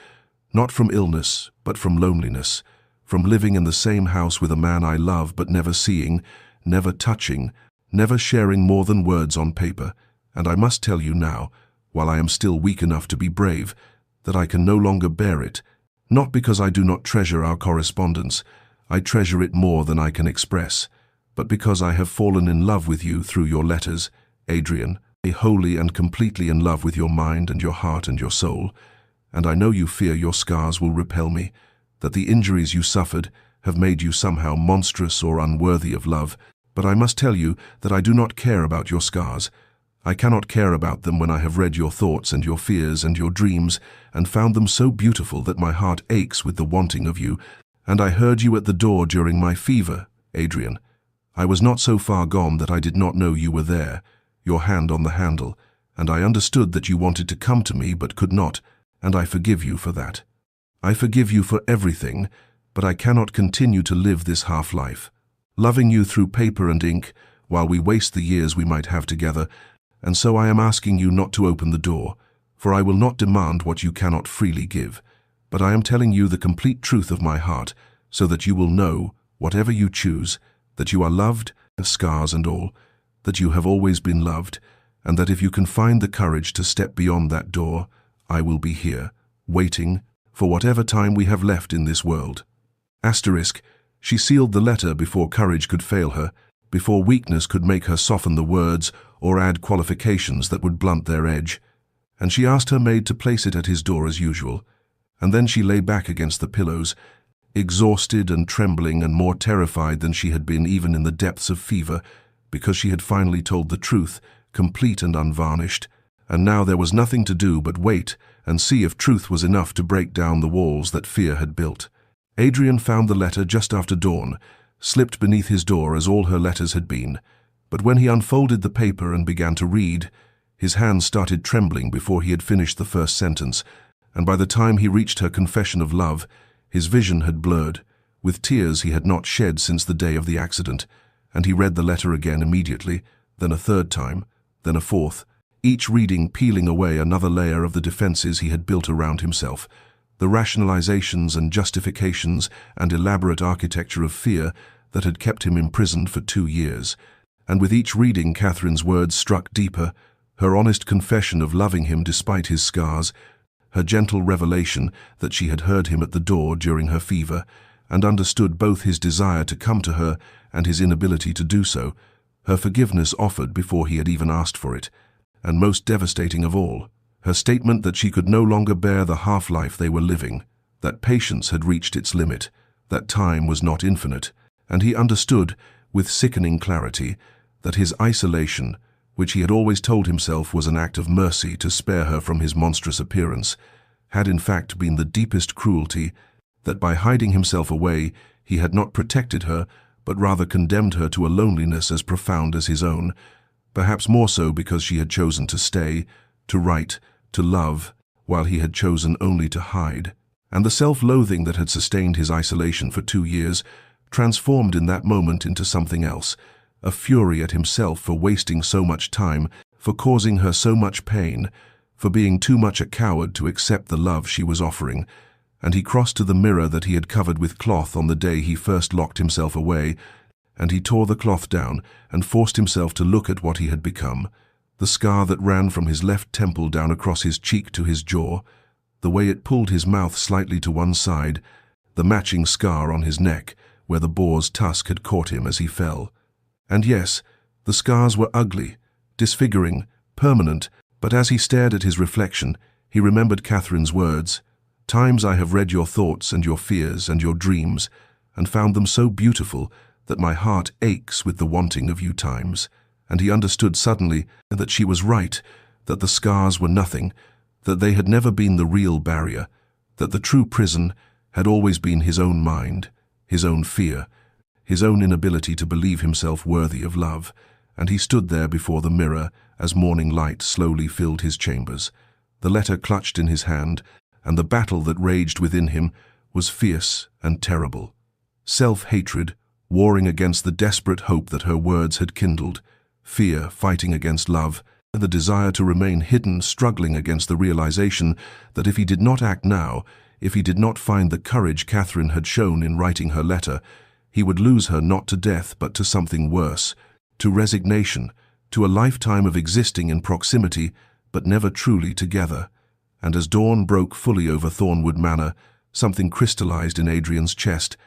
not from illness, but from loneliness, from living in the same house with a man I love but never seeing, never touching, never sharing more than words on paper, and I must tell you now, while I am still weak enough to be brave, that I can no longer bear it, not because I do not treasure our correspondence, I treasure it more than I can express, but because I have fallen in love with you through your letters, Adrian, wholly and completely in love with your mind and your heart and your soul, and I know you fear your scars will repel me, that the injuries you suffered have made you somehow monstrous or unworthy of love, but I must tell you that I do not care about your scars. I cannot care about them when I have read your thoughts and your fears and your dreams and found them so beautiful that my heart aches with the wanting of you, and I heard you at the door during my fever, Adrian. I was not so far gone that I did not know you were there, your hand on the handle, and I understood that you wanted to come to me but could not, and I forgive you for that. I forgive you for everything, but I cannot continue to live this half-life, loving you through paper and ink while we waste the years we might have together, and so I am asking you not to open the door, for I will not demand what you cannot freely give, but I am telling you the complete truth of my heart, so that you will know, whatever you choose, that you are loved, scars and all, that you have always been loved, and that if you can find the courage to step beyond that door, I will be here, waiting, for whatever time we have left in this world. She sealed the letter before courage could fail her, before weakness could make her soften the words or add qualifications that would blunt their edge, and she asked her maid to place it at his door as usual, and then she lay back against the pillows, exhausted and trembling and more terrified than she had been even in the depths of fever, because she had finally told the truth, complete and unvarnished, and now there was nothing to do but wait and see if truth was enough to break down the walls that fear had built. Adrian found the letter just after dawn, slipped beneath his door as all her letters had been, but when he unfolded the paper and began to read, his hands started trembling before he had finished the first sentence, and by the time he reached her confession of love, his vision had blurred, with tears he had not shed since the day of the accident, and he read the letter again immediately, then a third time, then a fourth, each reading peeling away another layer of the defenses he had built around himself, the rationalizations and justifications and elaborate architecture of fear that had kept him imprisoned for 2 years. And with each reading, Catherine's words struck deeper, her honest confession of loving him despite his scars, her gentle revelation that she had heard him at the door during her fever, and understood both his desire to come to her and his inability to do so, her forgiveness offered before he had even asked for it, and most devastating of all, her statement that she could no longer bear the half-life they were living, that patience had reached its limit, that time was not infinite, and he understood, with sickening clarity, that his isolation, which he had always told himself was an act of mercy to spare her from his monstrous appearance, had in fact been the deepest cruelty, that by hiding himself away he had not protected her, but rather condemned her to a loneliness as profound as his own, perhaps more so because she had chosen to stay, to write, to love, while he had chosen only to hide. And the self-loathing that had sustained his isolation for 2 years transformed in that moment into something else, a fury at himself for wasting so much time, for causing her so much pain, for being too much a coward to accept the love she was offering. And he crossed to the mirror that he had covered with cloth on the day he first locked himself away, and he tore the cloth down and forced himself to look at what he had become, the scar that ran from his left temple down across his cheek to his jaw, the way it pulled his mouth slightly to one side, the matching scar on his neck where the boar's tusk had caught him as he fell. And yes, the scars were ugly, disfiguring, permanent, but as he stared at his reflection, he remembered Catherine's words, "Times I have read your thoughts and your fears and your dreams, and found them so beautiful that my heart aches with the wanting of you times." And he understood suddenly that she was right, that the scars were nothing, that they had never been the real barrier, that the true prison had always been his own mind, his own fear, his own inability to believe himself worthy of love. And he stood there before the mirror as morning light slowly filled his chambers, the letter clutched in his hand, and the battle that raged within him was fierce and terrible. Self-hatred, warring against the desperate hope that her words had kindled, fear fighting against love, the desire to remain hidden struggling against the realization that if he did not act now, if he did not find the courage Catherine had shown in writing her letter, he would lose her not to death but to something worse, to resignation, to a lifetime of existing in proximity but never truly together. And as dawn broke fully over Thornwood Manor, something crystallized in Adrian's chest,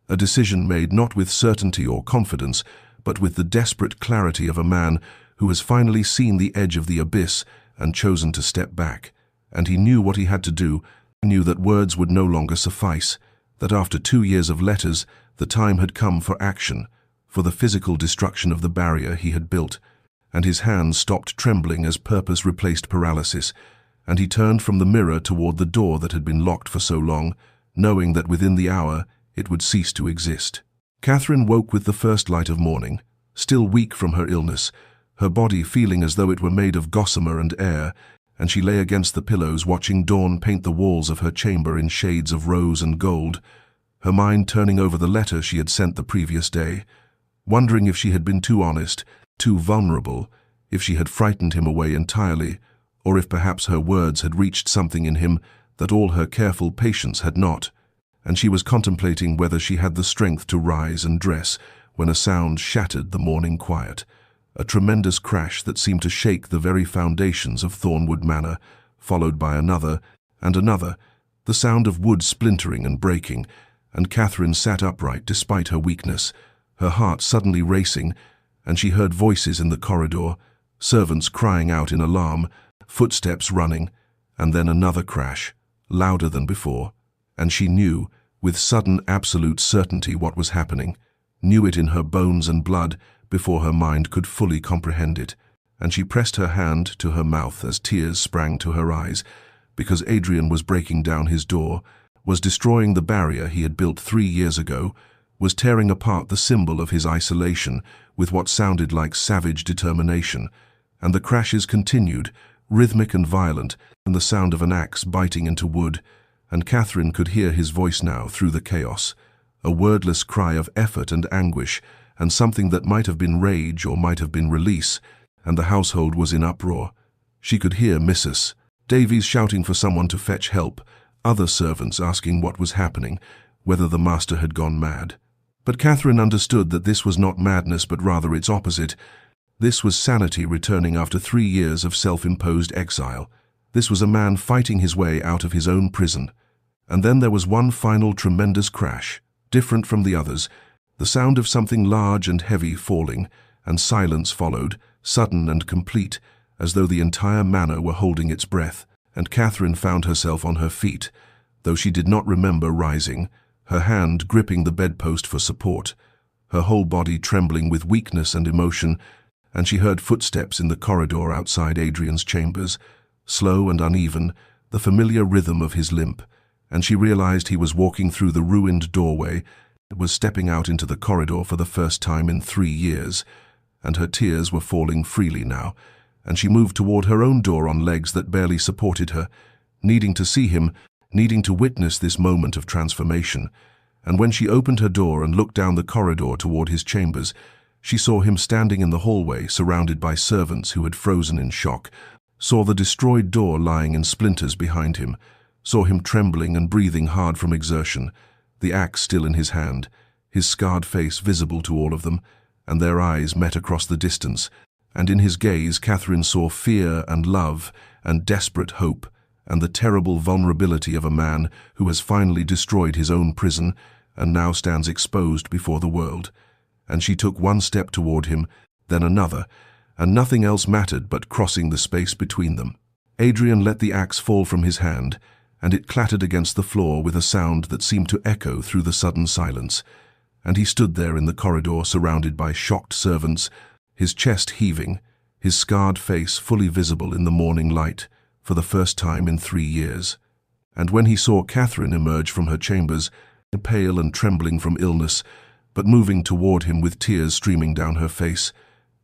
a decision made not with certainty or confidence, but with the desperate clarity of a man who has finally seen the edge of the abyss and chosen to step back. And he knew what he had to do, knew that words would no longer suffice, that after 2 years of letters, the time had come for action, for the physical destruction of the barrier he had built. And his hands stopped trembling as purpose replaced paralysis, and he turned from the mirror toward the door that had been locked for so long, knowing that within the hour it would cease to exist. Catherine woke with the first light of morning, still weak from her illness, her body feeling as though it were made of gossamer and air, and she lay against the pillows watching dawn paint the walls of her chamber in shades of rose and gold, her mind turning over the letter she had sent the previous day, wondering if she had been too honest, too vulnerable, if she had frightened him away entirely, or if perhaps her words had reached something in him that all her careful patience had not. And she was contemplating whether she had the strength to rise and dress when a sound shattered the morning quiet, a tremendous crash that seemed to shake the very foundations of Thornwood Manor, followed by another and another, the sound of wood splintering and breaking, and Catherine sat upright despite her weakness, her heart suddenly racing, and she heard voices in the corridor, servants crying out in alarm, footsteps running, and then another crash, louder than before, and she knew, with sudden absolute certainty, what was happening, knew it in her bones and blood before her mind could fully comprehend it, and she pressed her hand to her mouth as tears sprang to her eyes, because Adrian was breaking down his door, was destroying the barrier he had built 3 years ago, was tearing apart the symbol of his isolation with what sounded like savage determination, and the crashes continued, rhythmic and violent, and the sound of an axe biting into wood, and Catherine could hear his voice now through the chaos, a wordless cry of effort and anguish, and something that might have been rage or might have been release, and the household was in uproar. She could hear Mrs. Davies shouting for someone to fetch help, other servants asking what was happening, whether the master had gone mad. But Catherine understood that this was not madness but rather its opposite. This was sanity returning after 3 years of self-imposed exile. This was a man fighting his way out of his own prison. And then there was one final tremendous crash, different from the others, the sound of something large and heavy falling, and silence followed, sudden and complete, as though the entire manor were holding its breath, and Catherine found herself on her feet, though she did not remember rising, her hand gripping the bedpost for support, her whole body trembling with weakness and emotion, and she heard footsteps in the corridor outside Adrian's chambers, slow and uneven, the familiar rhythm of his limp, and she realized he was walking through the ruined doorway, was stepping out into the corridor for the first time in 3 years, and her tears were falling freely now, and she moved toward her own door on legs that barely supported her, needing to see him, needing to witness this moment of transformation. And when she opened her door and looked down the corridor toward his chambers, she saw him standing in the hallway, surrounded by servants who had frozen in shock, saw the destroyed door lying in splinters behind him, saw him trembling and breathing hard from exertion, the axe still in his hand, his scarred face visible to all of them, and their eyes met across the distance, and in his gaze Catherine saw fear and love and desperate hope, and the terrible vulnerability of a man who has finally destroyed his own prison and now stands exposed before the world. And she took one step toward him, then another, and nothing else mattered but crossing the space between them. Adrian let the axe fall from his hand, and it clattered against the floor with a sound that seemed to echo through the sudden silence. And he stood there in the corridor surrounded by shocked servants, his chest heaving, his scarred face fully visible in the morning light, for the first time in 3 years. And when he saw Catherine emerge from her chambers, pale and trembling from illness, but moving toward him with tears streaming down her face,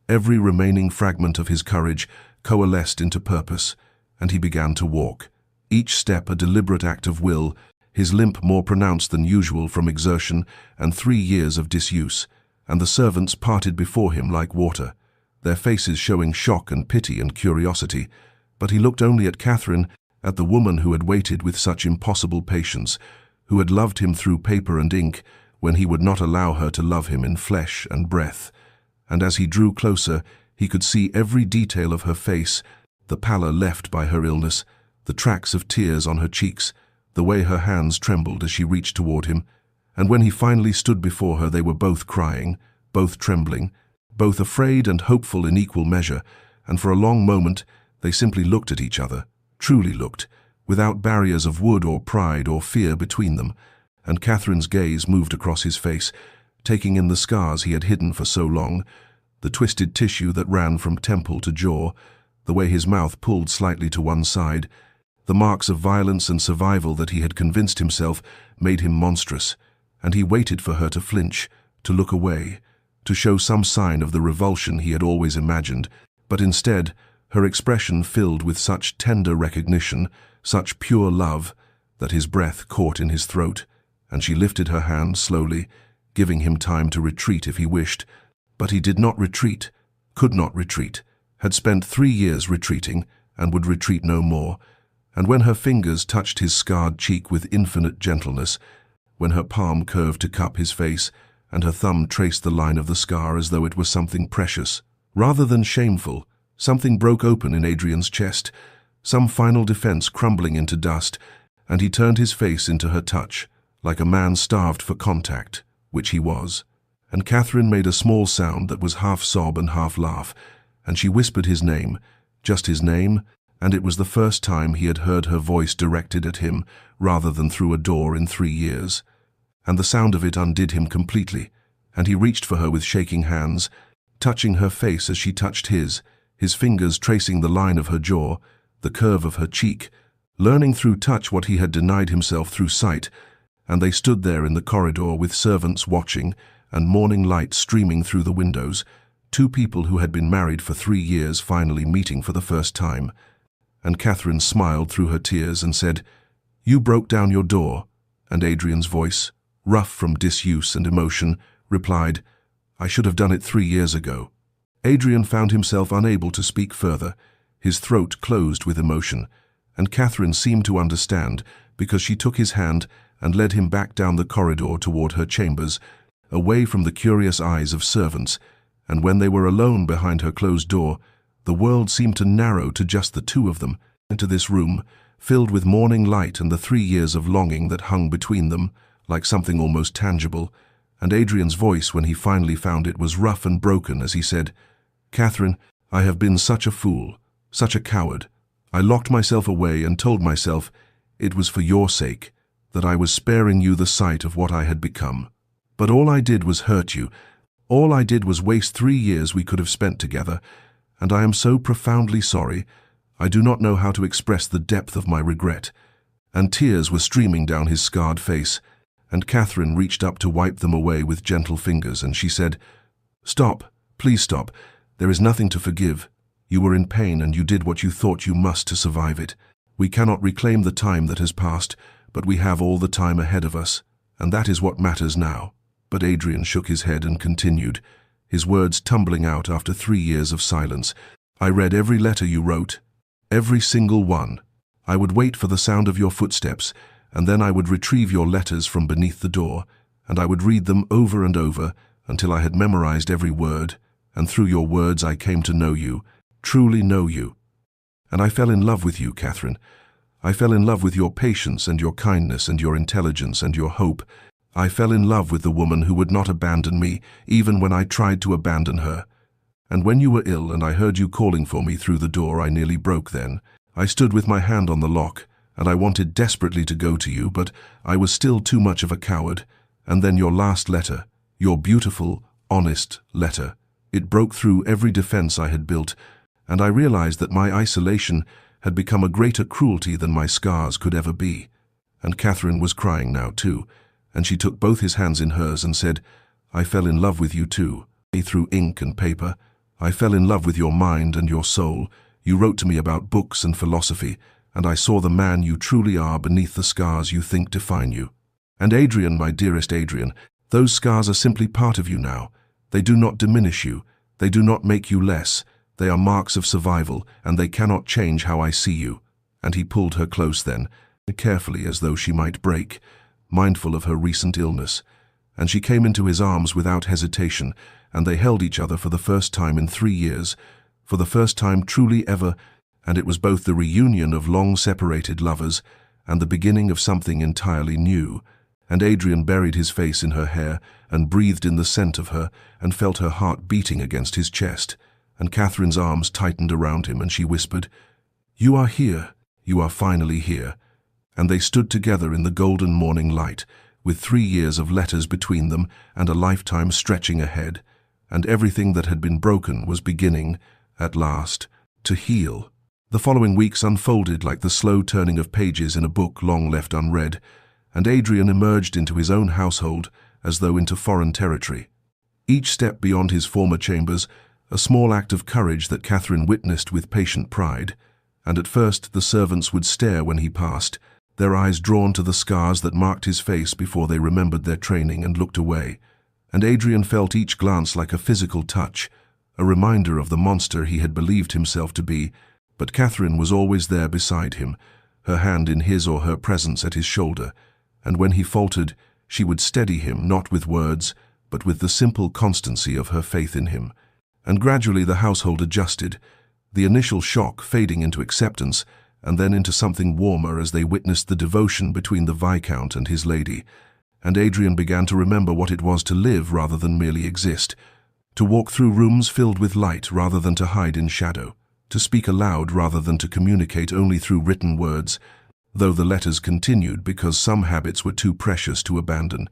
every remaining fragment of his courage coalesced into purpose, and he began to walk, each step a deliberate act of will, his limp more pronounced than usual from exertion and 3 years of disuse, and the servants parted before him like water, their faces showing shock and pity and curiosity. But he looked only at Catherine, at the woman who had waited with such impossible patience, who had loved him through paper and ink when he would not allow her to love him in flesh and breath. And as he drew closer, he could see every detail of her face, the pallor left by her illness, the tracks of tears on her cheeks, the way her hands trembled as she reached toward him. And when he finally stood before her, they were both crying, both trembling, both afraid and hopeful in equal measure, and for a long moment they simply looked at each other, truly looked, without barriers of wood or pride or fear between them, and Catherine's gaze moved across his face, taking in the scars he had hidden for so long, the twisted tissue that ran from temple to jaw, the way his mouth pulled slightly to one side, the marks of violence and survival that he had convinced himself made him monstrous, and he waited for her to flinch, to look away, to show some sign of the revulsion he had always imagined, but instead, her expression filled with such tender recognition, such pure love, that his breath caught in his throat, and she lifted her hand slowly, giving him time to retreat if he wished. But he did not retreat, could not retreat, had spent 3 years retreating, and would retreat no more. And when her fingers touched his scarred cheek with infinite gentleness, when her palm curved to cup his face, and her thumb traced the line of the scar as though it was something precious, rather than shameful, something broke open in Adrian's chest, some final defense crumbling into dust, and he turned his face into her touch, like a man starved for contact, which he was. And Catherine made a small sound that was half sob and half laugh, and she whispered his name, just his name, and it was the first time he had heard her voice directed at him rather than through a door in 3 years. And the sound of it undid him completely, and he reached for her with shaking hands, touching her face as she touched his fingers tracing the line of her jaw, the curve of her cheek, learning through touch what he had denied himself through sight, and they stood there in the corridor with servants watching and morning light streaming through the windows, 2 people who had been married for 3 years finally meeting for the first time. And Catherine smiled through her tears and said, "You broke down your door," and Adrian's voice, rough from disuse and emotion, replied, "I should have done it 3 years ago." Adrian found himself unable to speak further, his throat closed with emotion, and Catherine seemed to understand because she took his hand and led him back down the corridor toward her chambers, away from the curious eyes of servants, and when they were alone behind her closed door, the world seemed to narrow to just the two of them. Into this room, filled with morning light and the 3 years of longing that hung between them, like something almost tangible, and Adrian's voice, when he finally found it, was rough and broken as he said, "Catherine, I have been such a fool, such a coward. I locked myself away and told myself it was for your sake, that I was sparing you the sight of what I had become. But all I did was hurt you. All I did was waste 3 years we could have spent together, and I am so profoundly sorry. I do not know how to express the depth of my regret." And tears were streaming down his scarred face, and Catherine reached up to wipe them away with gentle fingers, and she said, "Stop, please stop. There is nothing to forgive. You were in pain and you did what you thought you must to survive it. We cannot reclaim the time that has passed, but we have all the time ahead of us, and that is what matters now." But Adrian shook his head and continued, his words tumbling out after 3 years of silence. "I read every letter you wrote, every single one. I would wait for the sound of your footsteps, and then I would retrieve your letters from beneath the door, and I would read them over and over until I had memorized every word, and through your words I came to know you, truly know you. And I fell in love with you, Catherine. I fell in love with your patience and your kindness and your intelligence and your hope. I fell in love with the woman who would not abandon me, even when I tried to abandon her. And when you were ill and I heard you calling for me through the door, I nearly broke then. I stood with my hand on the lock, and I wanted desperately to go to you, but I was still too much of a coward. And then your last letter, your beautiful, honest letter. It broke through every defense I had built, and I realized that my isolation had become a greater cruelty than my scars could ever be." And Catherine was crying now too, and she took both his hands in hers and said, "I fell in love with you too, through ink and paper. I fell in love with your mind and your soul. You wrote to me about books and philosophy, and I saw the man you truly are beneath the scars you think define you. And Adrian, my dearest Adrian, those scars are simply part of you now. They do not diminish you. They do not make you less. They are marks of survival, and they cannot change how I see you." And he pulled her close then, carefully as though she might break, mindful of her recent illness. And she came into his arms without hesitation, and they held each other for the first time in 3 years, for the first time truly ever, and it was both the reunion of long-separated lovers and the beginning of something entirely new. And Adrian buried his face in her hair and breathed in the scent of her and felt her heart beating against his chest. And Catherine's arms tightened around him and she whispered, "You are here, you are finally here." And they stood together in the golden morning light, with 3 years of letters between them and a lifetime stretching ahead. And everything that had been broken was beginning, at last, to heal. The following weeks unfolded like the slow turning of pages in a book long left unread, and Adrian emerged into his own household as though into foreign territory. Each step beyond his former chambers, a small act of courage that Catherine witnessed with patient pride, and at first the servants would stare when he passed, their eyes drawn to the scars that marked his face before they remembered their training and looked away. And Adrian felt each glance like a physical touch, a reminder of the monster he had believed himself to be, but Catherine was always there beside him, her hand in his or her presence at his shoulder, and when he faltered, she would steady him not with words, but with the simple constancy of her faith in him. And gradually the household adjusted, the initial shock fading into acceptance, and then into something warmer as they witnessed the devotion between the Viscount and his lady. And Adrian began to remember what it was to live rather than merely exist, to walk through rooms filled with light rather than to hide in shadow, to speak aloud rather than to communicate only through written words, though the letters continued because some habits were too precious to abandon.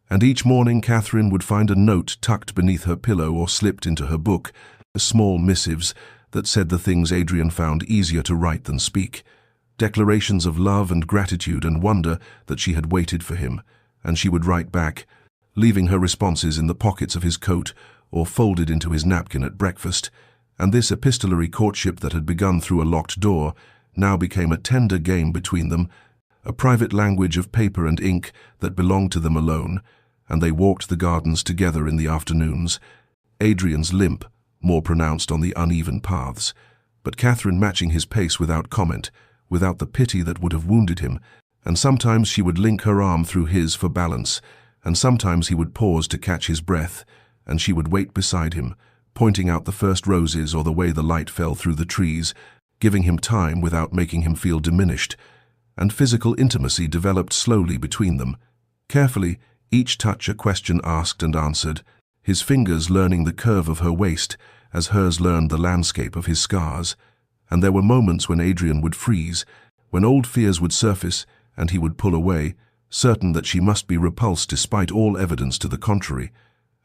And each morning Catherine would find a note tucked beneath her pillow or slipped into her book, small missives that said the things Adrian found easier to write than speak, declarations of love and gratitude and wonder that she had waited for him, and she would write back, leaving her responses in the pockets of his coat or folded into his napkin at breakfast. And this epistolary courtship that had begun through a locked door now became a tender game between them, a private language of paper and ink that belonged to them alone, and they walked the gardens together in the afternoons, Adrian's limp more pronounced on the uneven paths, but Catherine matching his pace without comment, without the pity that would have wounded him, and sometimes she would link her arm through his for balance, and sometimes he would pause to catch his breath, and she would wait beside him, pointing out the first roses or the way the light fell through the trees, giving him time without making him feel diminished. And physical intimacy developed slowly between them. Carefully, each touch a question asked and answered, his fingers learning the curve of her waist as hers learned the landscape of his scars. And there were moments when Adrian would freeze, when old fears would surface and he would pull away, certain that she must be repulsed despite all evidence to the contrary.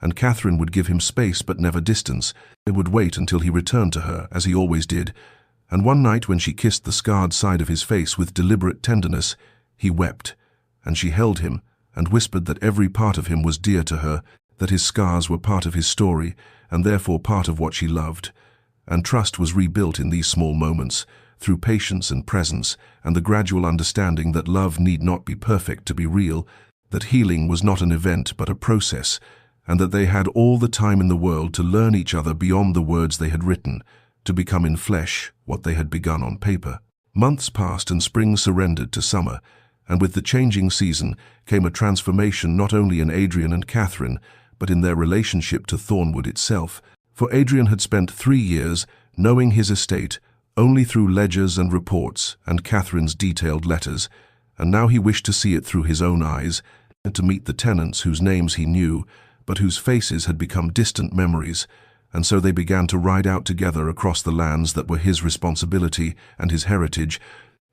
And Catherine would give him space but never distance. They would wait until he returned to her, as he always did. And one night when she kissed the scarred side of his face with deliberate tenderness, he wept, and she held him and whispered that every part of him was dear to her, that his scars were part of his story and therefore part of what she loved. And trust was rebuilt in these small moments, through patience and presence and the gradual understanding that love need not be perfect to be real, that healing was not an event but a process, and that they had all the time in the world to learn each other beyond the words they had written, to become in flesh what they had begun on paper. Months passed and spring surrendered to summer, and with the changing season came a transformation not only in Adrian and Catherine, but in their relationship to Thornwood itself. For Adrian had spent 3 years knowing his estate only through ledgers and reports and Catherine's detailed letters, and now he wished to see it through his own eyes, and to meet the tenants whose names he knew, but whose faces had become distant memories, and so they began to ride out together across the lands that were his responsibility and his heritage,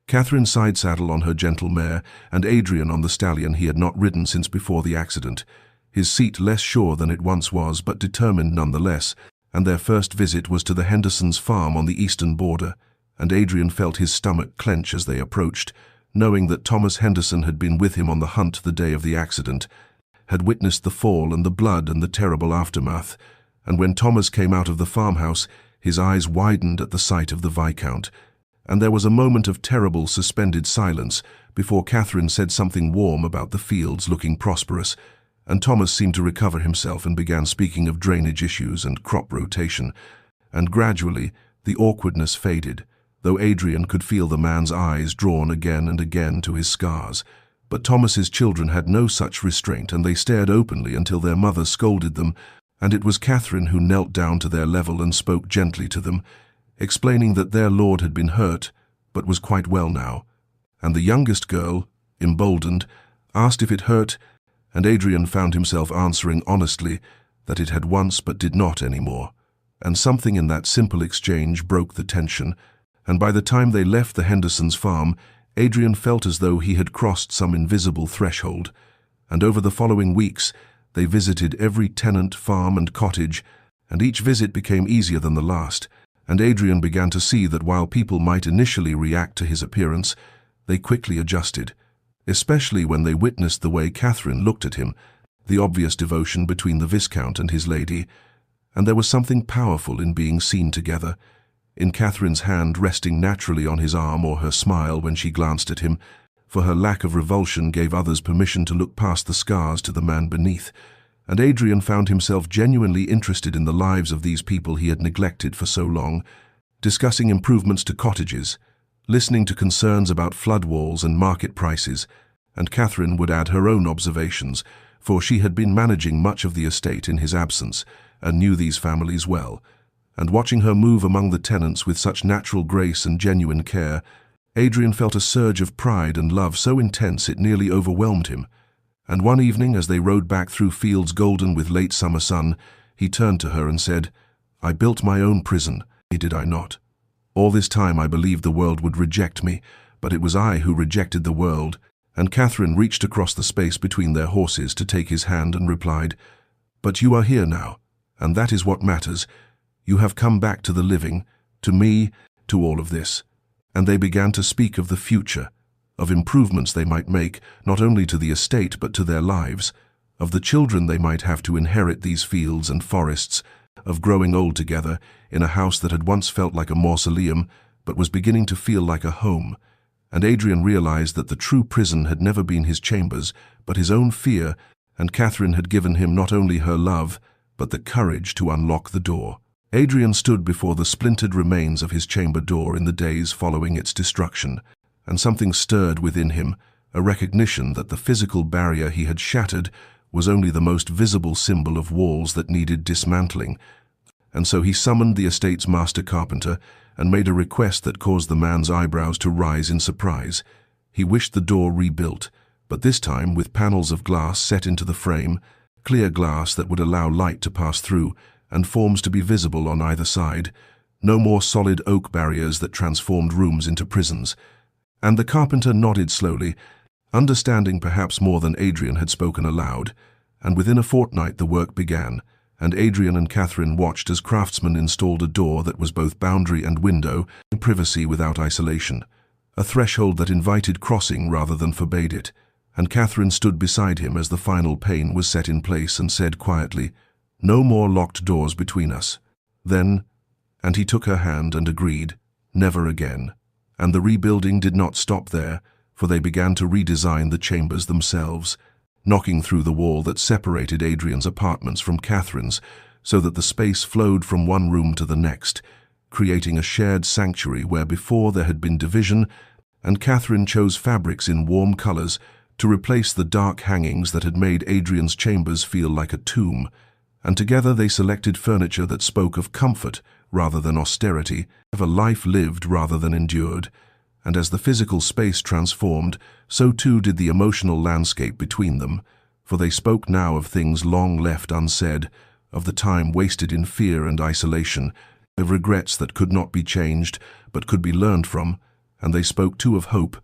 Catherine side-saddle on her gentle mare, and Adrian on the stallion he had not ridden since before the accident, his seat less sure than it once was, but determined nonetheless. And their first visit was to the Hendersons' farm on the eastern border, and Adrian felt his stomach clench as they approached, knowing that Thomas Henderson had been with him on the hunt the day of the accident, had witnessed the fall and the blood and the terrible aftermath. And when Thomas came out of the farmhouse, his eyes widened at the sight of the Viscount, and there was a moment of terrible suspended silence before Catherine said something warm about the fields looking prosperous, and Thomas seemed to recover himself and began speaking of drainage issues and crop rotation, and gradually the awkwardness faded, though Adrian could feel the man's eyes drawn again and again to his scars. But Thomas's children had no such restraint, and they stared openly until their mother scolded them, and it was Catherine who knelt down to their level and spoke gently to them, explaining that their lord had been hurt, but was quite well now. And the youngest girl, emboldened, asked if it hurt, and Adrian found himself answering honestly that it had once but did not anymore. And something in that simple exchange broke the tension, and by the time they left the Hendersons' farm, Adrian felt as though he had crossed some invisible threshold, and over the following weeks they visited every tenant, farm and cottage, and each visit became easier than the last, and Adrian began to see that while people might initially react to his appearance, they quickly adjusted, especially when they witnessed the way Catherine looked at him, the obvious devotion between the Viscount and his lady, and there was something powerful in being seen together, in Catherine's hand resting naturally on his arm or her smile when she glanced at him, for her lack of revulsion gave others permission to look past the scars to the man beneath, and Adrian found himself genuinely interested in the lives of these people he had neglected for so long, discussing improvements to cottages, listening to concerns about flood walls and market prices, and Catherine would add her own observations, for she had been managing much of the estate in his absence and knew these families well, and watching her move among the tenants with such natural grace and genuine care, Adrian felt a surge of pride and love so intense it nearly overwhelmed him. And one evening, as they rode back through fields golden with late summer sun, he turned to her and said, "I built my own prison, did I not? All this time I believed the world would reject me, but it was I who rejected the world." And Catherine reached across the space between their horses to take his hand and replied, "But you are here now, and that is what matters. You have come back to the living, to me, to all of this." And they began to speak of the future, of improvements they might make, not only to the estate but to their lives, of the children they might have to inherit these fields and forests, of growing old together in a house that had once felt like a mausoleum but was beginning to feel like a home. And Adrian realized that the true prison had never been his chambers, but his own fear, and Catherine had given him not only her love, but the courage to unlock the door. Adrian stood before the splintered remains of his chamber door in the days following its destruction, and something stirred within him, a recognition that the physical barrier he had shattered was only the most visible symbol of walls that needed dismantling, and so he summoned the estate's master carpenter and made a request that caused the man's eyebrows to rise in surprise. He wished the door rebuilt, but this time with panels of glass set into the frame, clear glass that would allow light to pass through and forms to be visible on either side. No more solid oak barriers that transformed rooms into prisons. And the carpenter nodded slowly, understanding perhaps more than Adrian had spoken aloud, and within a fortnight the work began, and Adrian and Catherine watched as craftsmen installed a door that was both boundary and window, privacy without isolation, a threshold that invited crossing rather than forbade it, and Catherine stood beside him as the final pane was set in place and said quietly, "No more locked doors between us." Then, and he took her hand and agreed, never again. And the rebuilding did not stop there, for they began to redesign the chambers themselves, knocking through the wall that separated Adrian's apartments from Catherine's, so that the space flowed from one room to the next, creating a shared sanctuary where before there had been division, and Catherine chose fabrics in warm colors to replace the dark hangings that had made Adrian's chambers feel like a tomb, and together they selected furniture that spoke of comfort rather than austerity, of a life lived rather than endured. And as the physical space transformed, so too did the emotional landscape between them, for they spoke now of things long left unsaid, of the time wasted in fear and isolation, of regrets that could not be changed but could be learned from, and they spoke too of hope,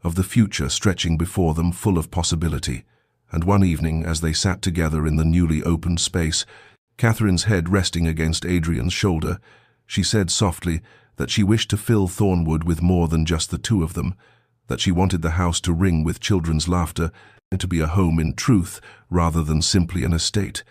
of the future stretching before them full of possibility. And one evening, as they sat together in the newly opened space, Catherine's head resting against Adrian's shoulder, she said softly that she wished to fill Thornwood with more than just the two of them, that she wanted the house to ring with children's laughter and to be a home in truth rather than simply an estate.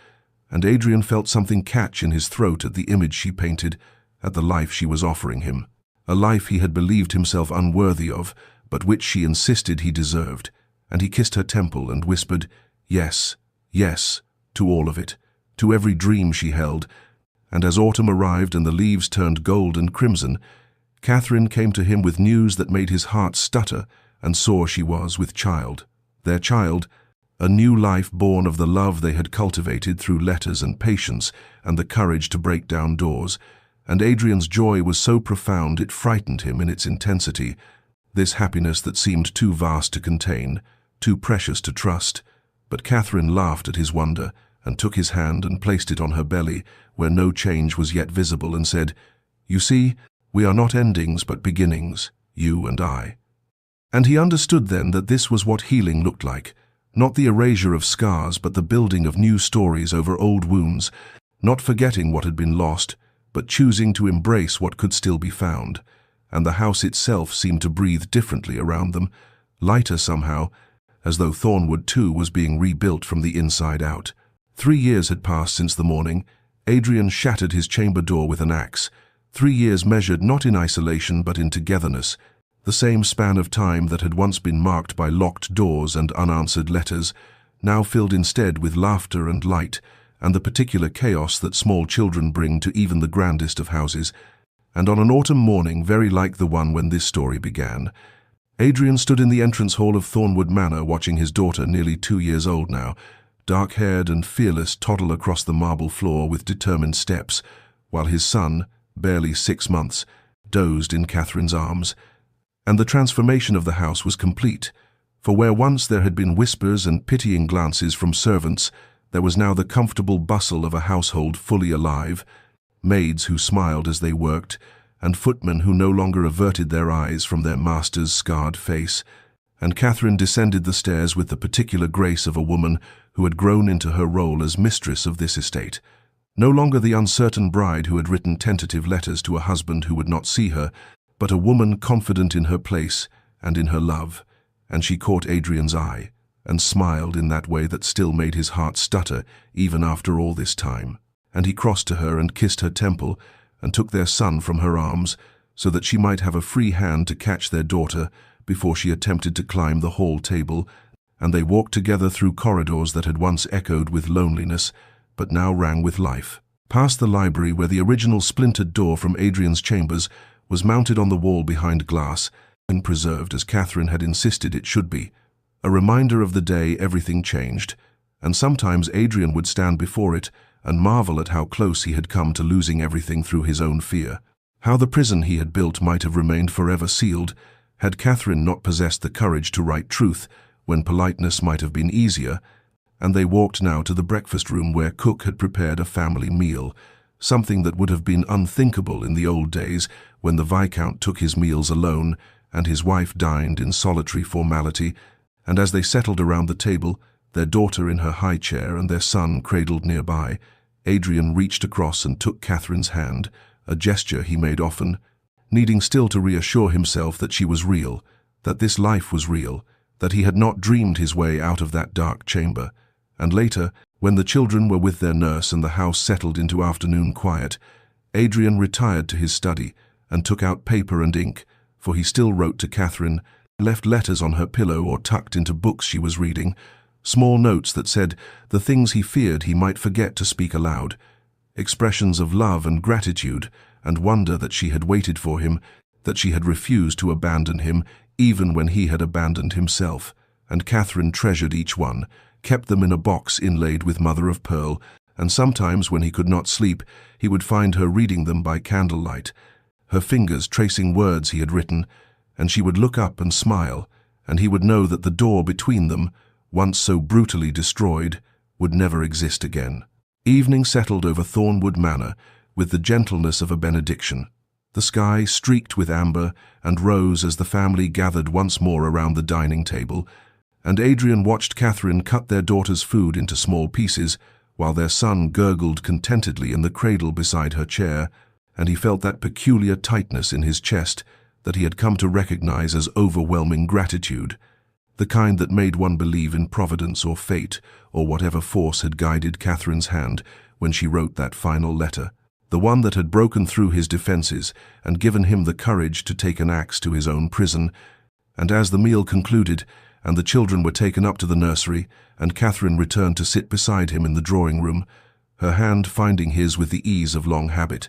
And Adrian felt something catch in his throat at the image she painted, at the life she was offering him, a life he had believed himself unworthy of, but which she insisted he deserved. And he kissed her temple and whispered, "Yes, yes," to all of it, to every dream she held. And as autumn arrived and the leaves turned gold and crimson, Catherine came to him with news that made his heart stutter, and saw she was with child. Their child, a new life born of the love they had cultivated through letters and patience and the courage to break down doors. And Adrian's joy was so profound it frightened him in its intensity, this happiness that seemed too vast to contain, too precious to trust. But Catherine laughed at his wonder, and took his hand and placed it on her belly, where no change was yet visible, and said, "You see, we are not endings but beginnings, you and I." And he understood then that this was what healing looked like, not the erasure of scars but the building of new stories over old wounds, not forgetting what had been lost, but choosing to embrace what could still be found. And the house itself seemed to breathe differently around them, lighter somehow, as though Thornwood too was being rebuilt from the inside out. 3 years had passed since the morning. Adrian shattered his chamber door with an axe. 3 years measured not in isolation but in togetherness, the same span of time that had once been marked by locked doors and unanswered letters, now filled instead with laughter and light, and the particular chaos that small children bring to even the grandest of houses. And on an autumn morning very like the one when this story began, Adrian stood in the entrance hall of Thornwood Manor watching his daughter, nearly 2 years old now, dark-haired and fearless, toddle across the marble floor with determined steps, while his son, barely 6 months, dozed in Catherine's arms. And the transformation of the house was complete, for where once there had been whispers and pitying glances from servants, there was now the comfortable bustle of a household fully alive, maids who smiled as they worked, and footmen who no longer averted their eyes from their master's scarred face. And Catherine descended the stairs with the particular grace of a woman who had grown into her role as mistress of this estate, no longer the uncertain bride who had written tentative letters to a husband who would not see her, but a woman confident in her place and in her love. And she caught Adrian's eye, and smiled in that way that still made his heart stutter even after all this time. And he crossed to her and kissed her temple, and took their son from her arms, so that she might have a free hand to catch their daughter before she attempted to climb the hall table. And they walked together through corridors that had once echoed with loneliness, but now rang with life, past the library where the original splintered door from Adrian's chambers was mounted on the wall behind glass and preserved as Catherine had insisted it should be, a reminder of the day everything changed, and sometimes Adrian would stand before it and marvel at how close he had come to losing everything through his own fear. How the prison he had built might have remained forever sealed had Catherine not possessed the courage to write truth when politeness might have been easier, and they walked now to the breakfast room where cook had prepared a family meal, something that would have been unthinkable in the old days when the Viscount took his meals alone and his wife dined in solitary formality. And as they settled around the table, their daughter in her high chair and their son cradled nearby, Adrian reached across and took Catherine's hand, a gesture he made often, needing still to reassure himself that she was real, that this life was real, that he had not dreamed his way out of that dark chamber. And later, when the children were with their nurse and the house settled into afternoon quiet, Adrian retired to his study and took out paper and ink, for he still wrote to Catherine, left letters on her pillow or tucked into books she was reading, small notes that said the things he feared he might forget to speak aloud, expressions of love and gratitude and wonder that she had waited for him, that she had refused to abandon him even when he had abandoned himself. And Catherine treasured each one, kept them in a box inlaid with mother-of-pearl, and sometimes when he could not sleep, he would find her reading them by candlelight, her fingers tracing words he had written, and she would look up and smile, and he would know that the door between them, once so brutally destroyed, would never exist again. Evening settled over Thornwood Manor with the gentleness of a benediction. The sky streaked with amber and rose as the family gathered once more around the dining table, and Adrian watched Catherine cut their daughter's food into small pieces, while their son gurgled contentedly in the cradle beside her chair, and he felt that peculiar tightness in his chest that he had come to recognize as overwhelming gratitude, the kind that made one believe in providence or fate or whatever force had guided Catherine's hand when she wrote that final letter, the one that had broken through his defenses and given him the courage to take an axe to his own prison. And as the meal concluded, and the children were taken up to the nursery, and Catherine returned to sit beside him in the drawing-room, her hand finding his with the ease of long habit,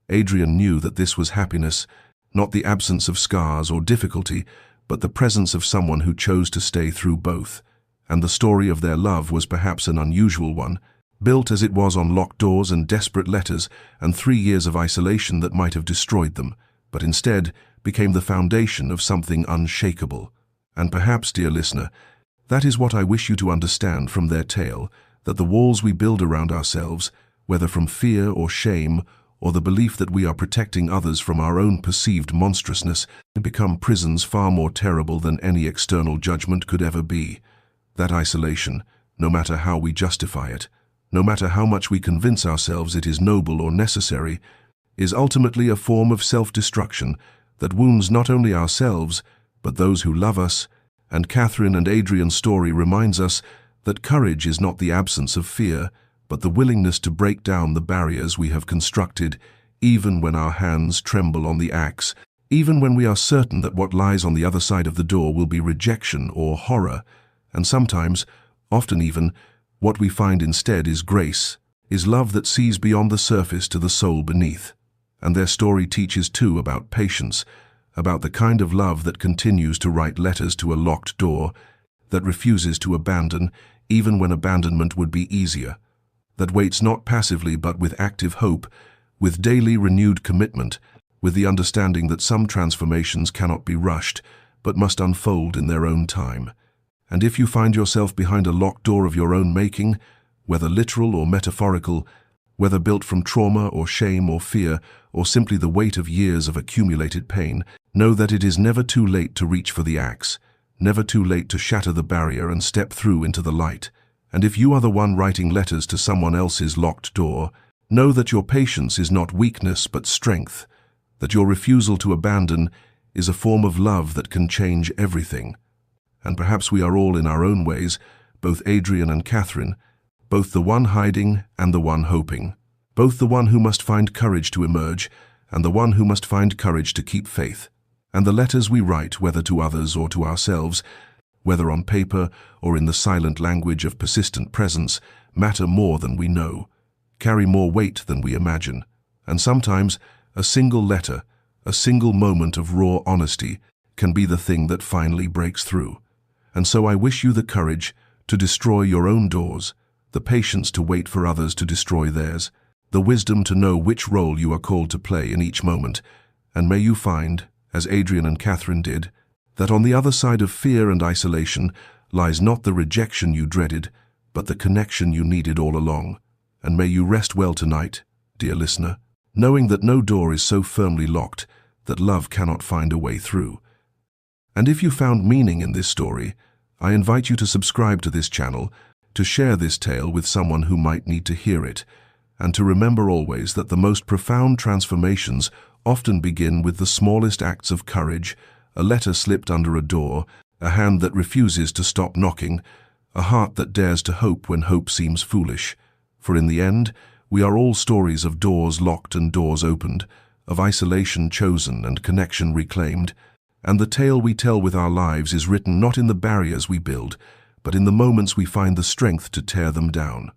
Adrian knew that this was happiness, not the absence of scars or difficulty, but the presence of someone who chose to stay through both. And the story of their love was perhaps an unusual one, built as it was on locked doors and desperate letters and 3 years of isolation that might have destroyed them, but instead became the foundation of something unshakable. And perhaps, dear listener, that is what I wish you to understand from their tale, that the walls we build around ourselves, whether from fear or shame, or the belief that we are protecting others from our own perceived monstrousness, become prisons far more terrible than any external judgment could ever be. That isolation, no matter how we justify it, no matter how much we convince ourselves it is noble or necessary, is ultimately a form of self-destruction that wounds not only ourselves, but those who love us. And Catherine and Adrian's story reminds us that courage is not the absence of fear, but the willingness to break down the barriers we have constructed, even when our hands tremble on the axe, even when we are certain that what lies on the other side of the door will be rejection or horror. And sometimes, often even, what we find instead is grace, is love that sees beyond the surface to the soul beneath. And their story teaches too about patience, about the kind of love that continues to write letters to a locked door, that refuses to abandon even when abandonment would be easier, that waits not passively but with active hope, with daily renewed commitment, with the understanding that some transformations cannot be rushed, but must unfold in their own time. And if you find yourself behind a locked door of your own making, whether literal or metaphorical, whether built from trauma or shame or fear, or simply the weight of years of accumulated pain, know that it is never too late to reach for the axe, never too late to shatter the barrier and step through into the light. And if you are the one writing letters to someone else's locked door, know that your patience is not weakness but strength, that your refusal to abandon is a form of love that can change everything. And perhaps we are all in our own ways, both Adrian and Catherine, both the one hiding and the one hoping, both the one who must find courage to emerge and the one who must find courage to keep faith. And the letters we write, whether to others or to ourselves, whether on paper or in the silent language of persistent presence, matter more than we know, carry more weight than we imagine. And sometimes a single letter, a single moment of raw honesty can be the thing that finally breaks through. And so I wish you the courage to destroy your own doors, the patience to wait for others to destroy theirs, the wisdom to know which role you are called to play in each moment. And may you find, as Adrian and Catherine did, that on the other side of fear and isolation lies not the rejection you dreaded, but the connection you needed all along. And may you rest well tonight, dear listener, knowing that no door is so firmly locked that love cannot find a way through. And if you found meaning in this story, I invite you to subscribe to this channel, to share this tale with someone who might need to hear it, and to remember always that the most profound transformations often begin with the smallest acts of courage: a letter slipped under a door, a hand that refuses to stop knocking, a heart that dares to hope when hope seems foolish. For in the end, we are all stories of doors locked and doors opened, of isolation chosen and connection reclaimed, and the tale we tell with our lives is written not in the barriers we build, but in the moments we find the strength to tear them down.